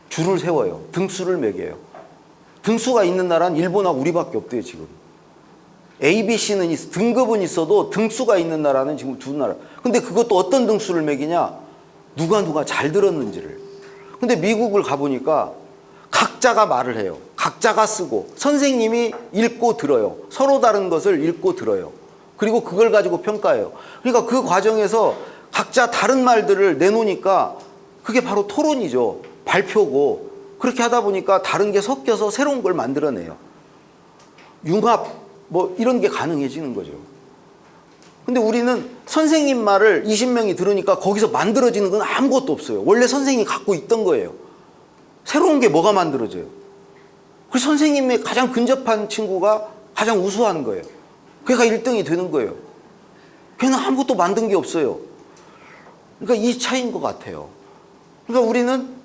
Speaker 1: 줄을 세워요. 등수를 매겨요. 등수가 있는 나라는 일본하고 우리밖에 없대요, 지금. A, B, C는 등급은 있어도 등수가 있는 나라는 지금 두 나라. 근데 그것도 어떤 등수를 매기냐? 누가 잘 들었는지를. 근데 미국을 가보니까 각자가 말을 해요. 각자가 쓰고 선생님이 읽고 들어요. 서로 다른 것을 읽고 들어요. 그리고 그걸 가지고 평가해요. 그러니까 그 과정에서 각자 다른 말들을 내놓으니까 그게 바로 토론이죠. 발표고. 그렇게 하다 보니까 다른 게 섞여서 새로운 걸 만들어내요. 융합 뭐 이런 게 가능해지는 거죠. 근데 우리는 선생님 말을 20명이 들으니까 거기서 만들어지는 건 아무것도 없어요. 원래 선생님이 갖고 있던 거예요. 새로운 게 뭐가 만들어져요? 그 선생님의 가장 근접한 친구가 가장 우수한 거예요. 걔가 1등이 되는 거예요. 걔는 아무것도 만든 게 없어요. 그러니까 이 차이인 것 같아요. 그러니까 우리는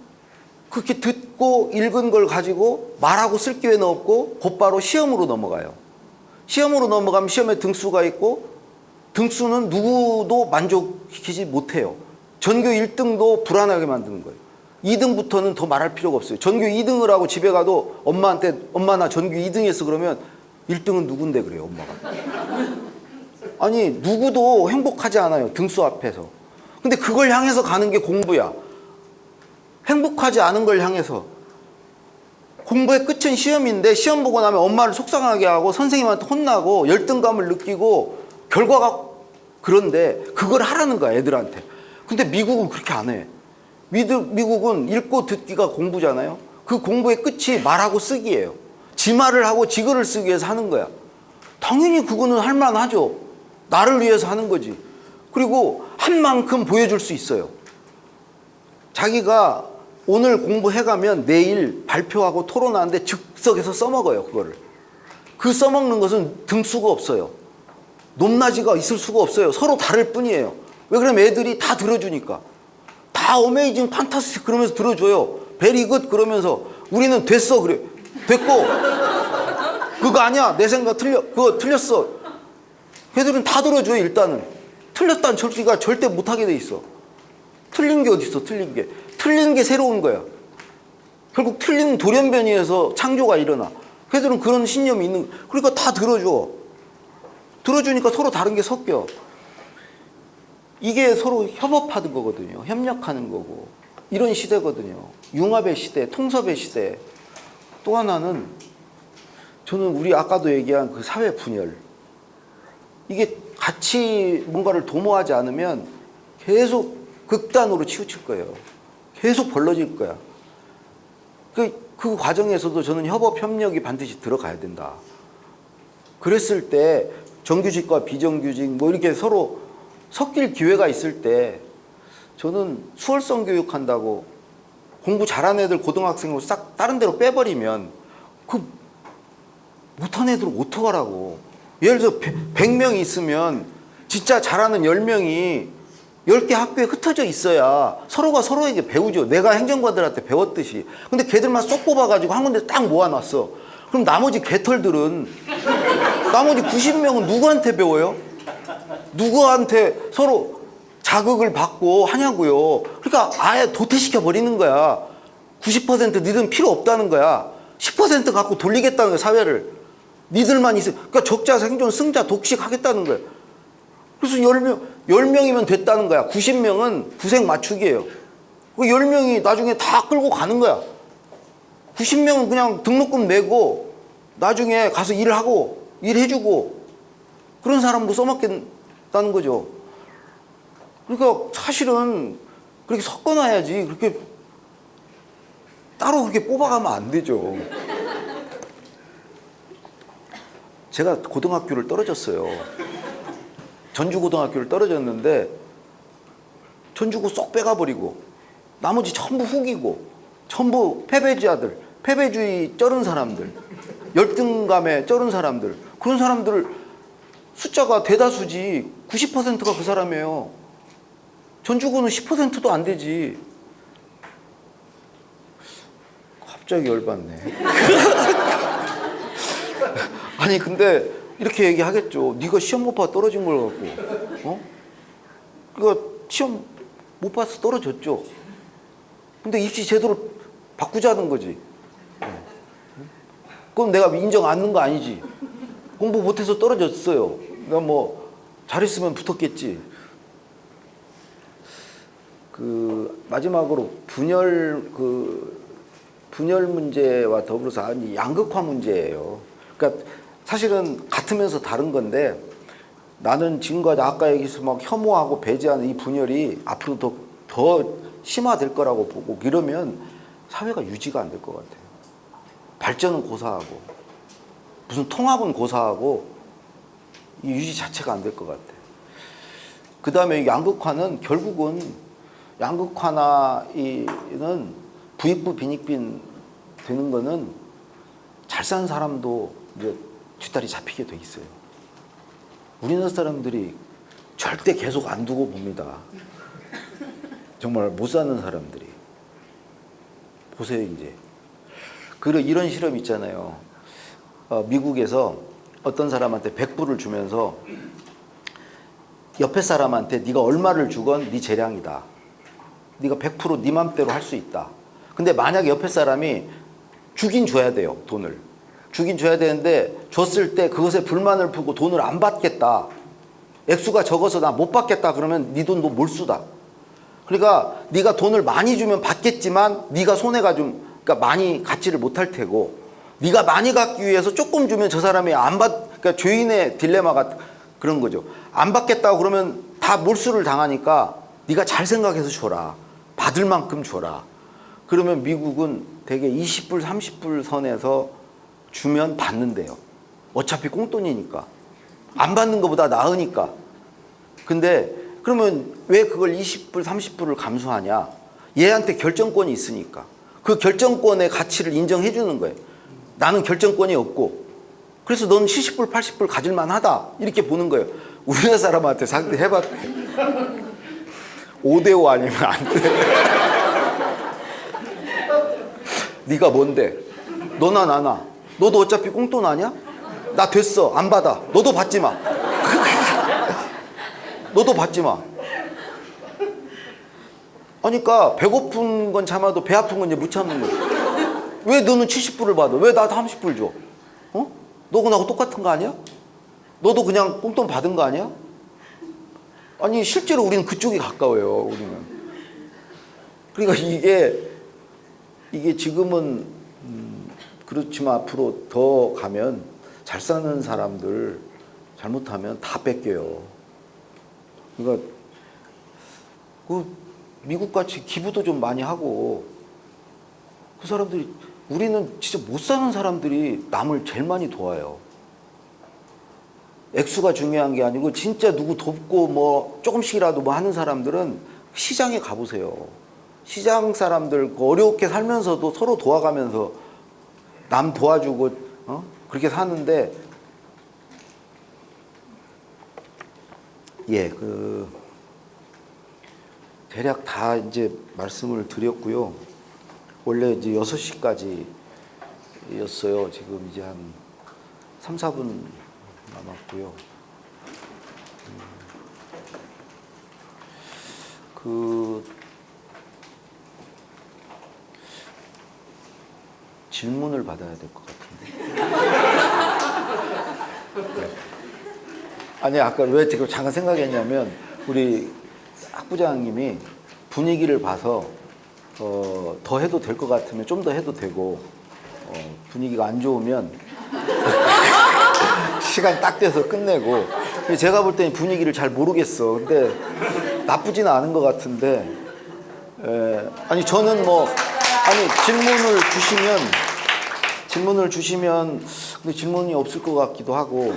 Speaker 1: 그렇게 듣고 읽은 걸 가지고 말하고 쓸 기회는 없고 곧바로 시험으로 넘어가요. 시험으로 넘어가면 시험에 등수가 있고 등수는 누구도 만족시키지 못해요. 전교 1등도 불안하게 만드는 거예요. 2등부터는 더 말할 필요가 없어요. 전교 2등을 하고 집에 가도 엄마한테 엄마 나 전교 2등했어 그러면 1등은 누군데 그래요, 엄마가. 아니 누구도 행복하지 않아요, 등수 앞에서. 근데 그걸 향해서 가는 게 공부야. 행복하지 않은 걸 향해서. 공부의 끝은 시험인데 시험 보고 나면 엄마를 속상하게 하고 선생님한테 혼나고 열등감을 느끼고 결과가 그런데 그걸 하라는 거야, 애들한테. 근데 미국은 그렇게 안 해. 미국은 읽고 듣기가 공부잖아요. 그 공부의 끝이 말하고 쓰기예요. 지 말을 하고 지 글을 쓰기 위해서 하는 거야. 당연히 그거는 할 만하죠. 나를 위해서 하는 거지. 그리고 한 만큼 보여줄 수 있어요. 자기가 오늘 공부해가면 내일 발표하고 토론하는데 즉석에서 써먹어요, 그거를. 그 써먹는 것은 등수가 없어요. 높낮이가 있을 수가 없어요. 서로 다를 뿐이에요. 왜 그러면 애들이 다 들어주니까. 다 어메이징 판타스틱 그러면서 들어줘요. 베리 굿 그러면서. 우리는 됐어 그래. 됐고 그거 아니야, 내 생각 그거 틀렸어. 걔들은 다 들어줘요. 일단은 틀렸다는 절수가 절대 못하게 돼 있어. 틀린 게 어디 있어. 틀린 게 새로운 거야. 결국 틀린 돌연변이에서 창조가 일어나. 걔들은 그런 신념이 있는. 그러니까 다 들어줘. 들어주니까 서로 다른 게 섞여. 이게 서로 협업하는 거거든요. 협력하는 거고. 이런 시대거든요. 융합의 시대, 통섭의 시대. 또 하나는 저는 우리 아까도 얘기한 그 사회 분열. 이게 같이 뭔가를 도모하지 않으면 계속 극단으로 치우칠 거예요. 계속 벌러질 거야. 그 과정에서도 저는 협업, 협력이 반드시 들어가야 된다. 그랬을 때 정규직과 비정규직 뭐 이렇게 서로 섞일 기회가 있을 때 저는 수월성 교육한다고 공부 잘하는 애들 고등학생으로 싹 다른 데로 빼버리면 그 못한 애들 어떡하라고. 예를 들어 100명이 있으면 진짜 잘하는 10명이 10개 학교에 흩어져 있어야 서로가 서로에게 배우죠. 내가 행정관들한테 배웠듯이. 근데 걔들만 쏙 뽑아가지고 한 군데 딱 모아놨어. 그럼 나머지 개털들은 나머지 90명은 누구한테 배워요? 누구한테 서로 자극을 받고 하냐고요. 그러니까 아예 도태시켜 버리는 거야. 90% 니들은 필요 없다는 거야. 10% 갖고 돌리겠다는 거야, 사회를. 니들만 있어. 그러니까 적자 생존 승자 독식 하겠다는 거야. 그래서 10명이면 됐다는 거야. 90명은 구색 맞추기예요. 그 10명이 나중에 다 끌고 가는 거야. 90명은 그냥 등록금 내고 나중에 가서 일하고 일해주고 그런 사람도 써먹겠다는 거죠. 그러니까 사실은 그렇게 섞어놔야지. 그렇게 따로 그렇게 뽑아가면 안 되죠. 제가 고등학교를 떨어졌어요. 전주고등학교를 떨어졌는데 전주고 쏙 빼가버리고 나머지 전부 후기고 전부 패배자들, 패배주의 쩔은 사람들, 열등감에 쩔은 사람들, 그런 사람들 숫자가 대다수지 90%가 그 사람이에요. 전주고는 10%도 안 되지. 갑자기 열받네. 아니 근데 이렇게 얘기하겠죠. 네가 시험 못 봐 떨어진 걸 갖고, 어? 그러니까 시험 못 봐서 떨어졌죠. 근데 입시 제도를 바꾸자는 거지. 그럼 내가 인정 않는 거 아니지. 공부 못해서 떨어졌어요. 내가 뭐 잘했으면 붙었겠지. 그 마지막으로 분열 문제와 더불어서 양극화 문제예요. 그러니까 사실은 같으면서 다른 건데 나는 지금까지 아까 얘기해서 막 혐오하고 배제하는 이 분열이 앞으로 더 심화될 거라고 보고 이러면 사회가 유지가 안 될 것 같아요. 발전은 고사하고 무슨 통합은 고사하고 이 유지 자체가 안 될 것 같아요. 그 다음에 양극화는 결국은 양극화나 이는 부익부 빈익빈 되는 거는 잘 사는 사람도 이제 뒷다리 잡히게 돼 있어요. 우리나라 사람들이 절대 계속 안 두고 봅니다. 정말 못 사는 사람들이. 보세요, 이제. 그리고 이런 실험 있잖아요. 미국에서 어떤 사람한테 100불을 주면서 옆에 사람한테 네가 얼마를 주건 네 재량이다. 네가 100% 네 맘대로 할 수 있다. 근데 만약에 옆에 사람이 주긴 줘야 돼요, 돈을. 주긴 줘야 되는데 줬을 때 그것에 불만을 풀고 돈을 안 받겠다. 액수가 적어서 나 못 받겠다 그러면 네 돈 너 몰수다. 그러니까 네가 돈을 많이 주면 받겠지만 네가 손해가 좀 그러니까 많이 갖지를 못할 테고 네가 많이 갖기 위해서 조금 주면 저 사람이 안 받 그러니까 죄인의 딜레마가 그런 거죠. 안 받겠다고 그러면 다 몰수를 당하니까 네가 잘 생각해서 줘라. 받을 만큼 줘라. 그러면 미국은 대개 20불, 30불 선에서 주면 받는데요. 어차피 꽁돈이니까. 안 받는 것보다 나으니까. 근데 그러면 왜 그걸 20불, 30불을 감수하냐? 얘한테 결정권이 있으니까. 그 결정권의 가치를 인정해 주는 거예요. 나는 결정권이 없고. 그래서 넌 70불, 80불 가질 만하다. 이렇게 보는 거예요. 우리나라 사람한테 상대해봤대. 5대5 아니면 안 돼. 네가 뭔데? 너나 나나. 너도 어차피 꽁돈 아니야? 나 됐어. 안 받아. 너도 받지 마. 너도 받지 마. 그러니까 배고픈 건 참아도 배 아픈 건 이제 못 참는 거야. 왜 너는 70불을 받아? 왜 나한테 30불 줘? 어? 너고 나하고 똑같은 거 아니야? 너도 그냥 꽁돈 받은 거 아니야? 아니 실제로 우리는 그쪽이 가까워요. 우리는. 그러니까 이게 지금은 그렇지만 앞으로 더 가면 잘 사는 사람들 잘못하면 다 뺏겨요. 그러니까 미국같이 기부도 좀 많이 하고 그 사람들이 우리는 진짜 못 사는 사람들이 남을 제일 많이 도와요. 액수가 중요한 게 아니고 진짜 누구 돕고 뭐 조금씩이라도 뭐 하는 사람들은 시장에 가보세요. 시장 사람들 어렵게 살면서도 서로 도와가면서 남 도와주고 그렇게 사는데 대략 다 이제 말씀을 드렸고요. 원래 이제 6시까지였어요. 지금 이제 한 3, 4분 남았고요. 질문을 받아야 될 것 같은데. 네. 아니 아까 왜 지금 잠깐 생각했냐면 우리 학부장님이 분위기를 봐서 더 해도 될 것 같으면 좀 더 해도 되고 분위기가 안 좋으면 시간 딱 돼서 끝내고 제가 볼 때는 분위기를 잘 모르겠어. 근데 나쁘지는 않은 것 같은데 아니 저는 뭐 아니, 질문을 주시면, 근데 질문이 없을 것 같기도 하고,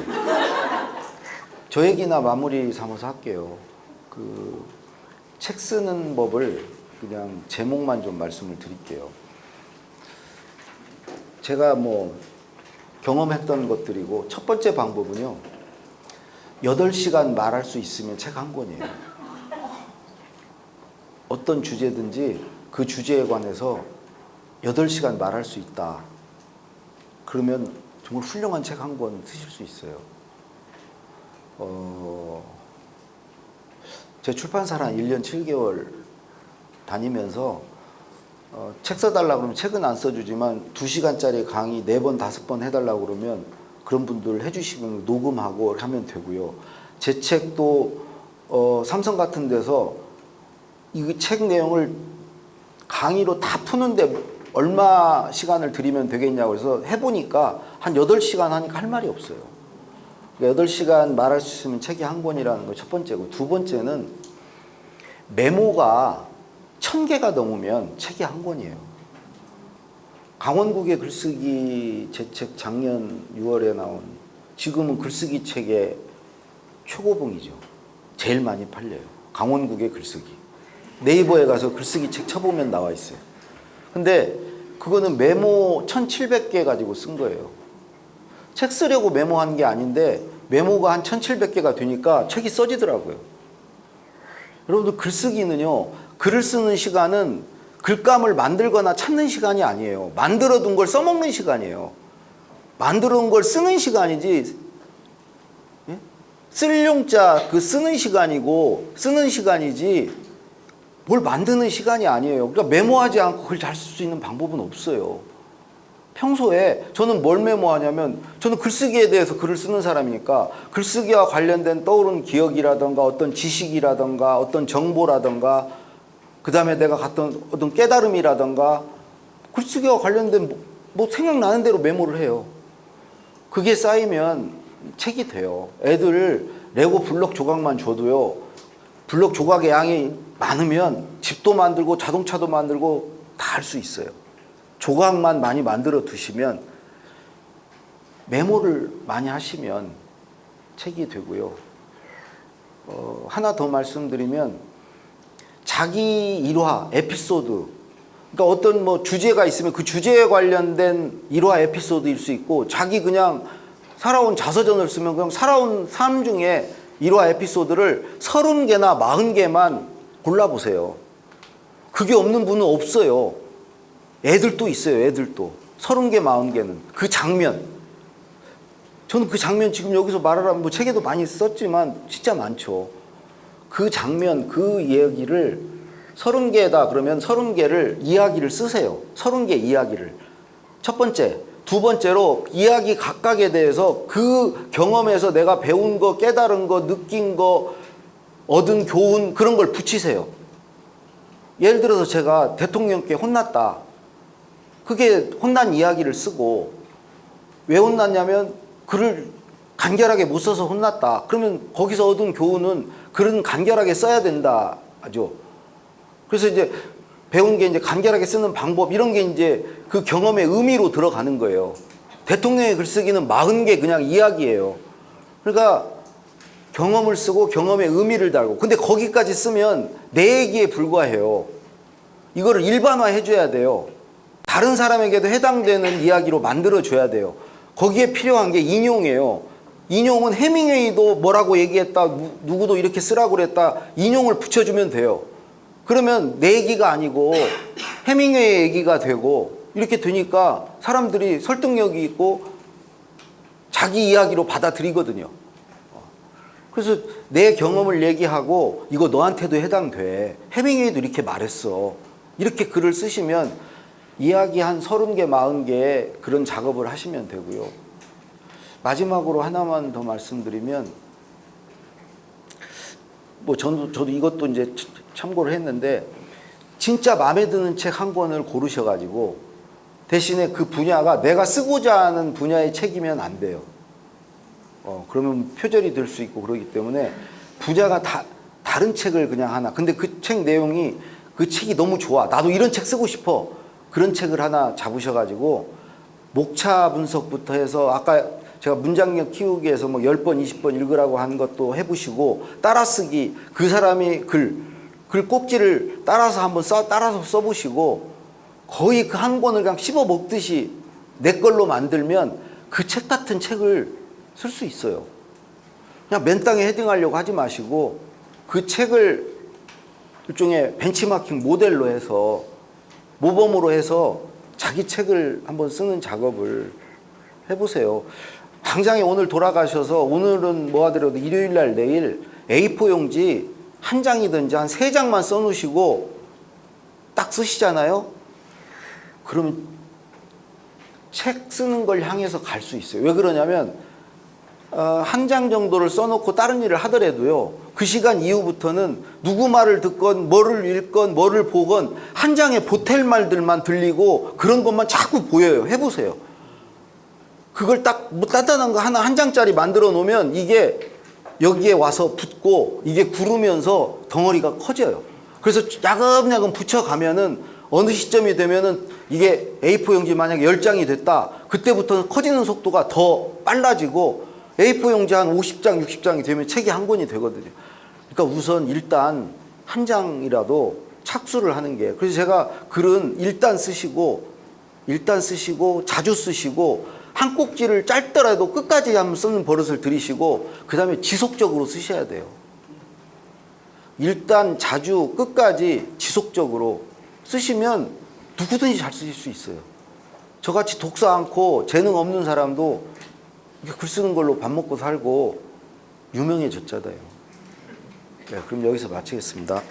Speaker 1: 저 얘기나 마무리 삼아서 할게요. 책 쓰는 법을 그냥 제목만 좀 말씀을 드릴게요. 제가 뭐 경험했던 것들이고, 첫 번째 방법은요, 8시간 말할 수 있으면 책 한 권이에요. 어떤 주제든지 그 주제에 관해서 8시간 말할 수 있다. 그러면 정말 훌륭한 책 한 권 쓰실 수 있어요. 제 출판사를 한 1년 7개월 다니면서 책 써달라고 그러면 책은 안 써주지만 2시간짜리 강의 4번, 5번 해달라고 그러면 그런 분들 해주시면 녹음하고 하면 되고요. 제 책도 삼성 같은 데서 이 책 내용을 강의로 다 푸는데 얼마 시간을 들이면 되겠냐고 해서 해보니까 한 8시간 하니까 할 말이 없어요. 8시간 말할 수 있으면 책이 한 권이라는 거 첫 번째고, 두 번째는 메모가 1000개가 넘으면 책이 한 권이에요. 강원국의 글쓰기 제 책 작년 6월에 나온, 지금은 글쓰기 책의 최고봉이죠. 제일 많이 팔려요. 강원국의 글쓰기. 네이버에 가서 글쓰기 책 쳐보면 나와 있어요. 근데 그거는 메모 1700개 가지고 쓴 거예요. 책 쓰려고 메모한 게 아닌데 메모가 한 1700개가 되니까 책이 써지더라고요. 여러분들 글쓰기는요, 글을 쓰는 시간은 글감을 만들거나 찾는 시간이 아니에요. 만들어둔 걸 써먹는 시간이에요. 만들어둔 걸 쓰는 시간이지, 예? 쓸 용자 그 쓰는 시간이고 쓰는 시간이지 뭘 만드는 시간이 아니에요. 그러니까 메모하지 않고 글 잘 쓸 수 있는 방법은 없어요. 평소에 저는 뭘 메모하냐면, 저는 글쓰기에 대해서 글을 쓰는 사람이니까 글쓰기와 관련된 떠오른 기억이라든가 어떤 지식이라든가 어떤 정보라든가 그 다음에 내가 갔던 어떤 깨달음이라든가 글쓰기와 관련된 뭐 생각나는 대로 메모를 해요. 그게 쌓이면 책이 돼요. 애들 레고 블록 조각만 줘도요, 블록 조각의 양이 많으면 집도 만들고 자동차도 만들고 다 할 수 있어요. 조각만 많이 만들어 두시면, 메모를 많이 하시면 책이 되고요. 하나 더 말씀드리면, 자기 일화, 에피소드, 그러니까 어떤 뭐 주제가 있으면 그 주제에 관련된 일화 에피소드일 수 있고, 자기 그냥 살아온 자서전을 쓰면 그냥 살아온 삶 중에 일화 에피소드를 30개나 40개만 골라보세요. 그게 없는 분은 없어요. 애들도 있어요. 애들도 30개, 40개는 그 장면. 저는 그 장면 지금 여기서 말하라면 뭐 책에도 많이 썼지만 진짜 많죠. 그 장면, 그 이야기를 30개다 그러면 30개를 이야기를 쓰세요. 30개 이야기를. 첫 번째. 두 번째로 이야기 각각에 대해서 그 경험에서 내가 배운 거, 깨달은 거, 느낀 거, 얻은 교훈, 그런 걸 붙이세요. 예를 들어서 제가 대통령께 혼났다. 그게 혼난 이야기를 쓰고, 왜 혼났냐면 글을 간결하게 못 써서 혼났다. 그러면 거기서 얻은 교훈은 글은 간결하게 써야 된다 하죠. 그래서 이제 배운 게 이제 간결하게 쓰는 방법, 이런 게 이제 그 경험의 의미로 들어가는 거예요. 대통령의 글쓰기는 40개 그냥 이야기예요. 그러니까 경험을 쓰고 경험의 의미를 달고, 근데 거기까지 쓰면 내 얘기에 불과해요. 이거를 일반화해 줘야 돼요. 다른 사람에게도 해당되는 이야기로 만들어 줘야 돼요. 거기에 필요한 게 인용이에요. 인용은 해밍웨이도 뭐라고 얘기했다, 누구도 이렇게 쓰라고 그랬다, 인용을 붙여주면 돼요. 그러면 내 얘기가 아니고 해밍웨이의 얘기가 되고, 이렇게 되니까 사람들이 설득력이 있고 자기 이야기로 받아들이거든요. 그래서 내 경험을 얘기하고 이거 너한테도 해당돼. 해밍웨이도 이렇게 말했어. 이렇게 글을 쓰시면 이야기 한 30개, 40개 그런 작업을 하시면 되고요. 마지막으로 하나만 더 말씀드리면, 뭐 저도 이것도 이제 참고를 했는데, 진짜 마음에 드는 책 한 권을 고르셔가지고 대신에 그 분야가 내가 쓰고자 하는 분야의 책이면 안 돼요. 그러면 표절이 될 수 있고 그러기 때문에 분야가 다른 책을 그냥 하나. 근데 그 책 내용이, 그 책이 너무 좋아. 나도 이런 책 쓰고 싶어. 그런 책을 하나 잡으셔가지고 목차 분석부터 해서 아까 제가 문장력 키우기에서 뭐 10번, 20번 읽으라고 한 것도 해보시고 따라쓰기 그 사람이 글 꼭지를 따라서 한번 따라서 써보시고 거의 그 한 권을 그냥 씹어 먹듯이 내 걸로 만들면 그 책 같은 책을 쓸 수 있어요. 그냥 맨땅에 헤딩하려고 하지 마시고 그 책을 일종의 벤치마킹 모델로 해서 모범으로 해서 자기 책을 한번 쓰는 작업을 해보세요. 당장에 오늘 돌아가셔서 오늘은 뭐 하더라도 일요일 날 내일 A4 용지 한 장이든지 한 3장만 써놓으시고 딱 쓰시잖아요. 그러면 책 쓰는 걸 향해서 갈 수 있어요. 왜 그러냐면 한 장 정도를 써놓고 다른 일을 하더라도요. 그 시간 이후부터는 누구 말을 듣건 뭐를 읽건 뭐를 보건 한 장에 보탤 말들만 들리고 그런 것만 자꾸 보여요. 해보세요. 그걸 딱 뭐 단단한 거 하나 한 장짜리 만들어 놓으면 이게 여기에 와서 붙고 이게 구르면서 덩어리가 커져요. 그래서 야금야금 붙여가면은 어느 시점이 되면은 이게 A4 용지 만약에 10장이 됐다. 그때부터는 커지는 속도가 더 빨라지고 A4 용지 한 50장, 60장이 되면 책이 한 권이 되거든요. 그러니까 우선 일단 한 장이라도 착수를 하는 게. 그래서 제가 글은 일단 쓰시고 자주 쓰시고 한 꼭지를 짧더라도 끝까지 한번 쓰는 버릇을 들이시고 그 다음에 지속적으로 쓰셔야 돼요. 일단 자주 끝까지 지속적으로 쓰시면 누구든지 잘 쓰실 수 있어요. 저같이 독서 않고 재능 없는 사람도 글 쓰는 걸로 밥 먹고 살고 유명해졌잖아요. 네, 그럼 여기서 마치겠습니다.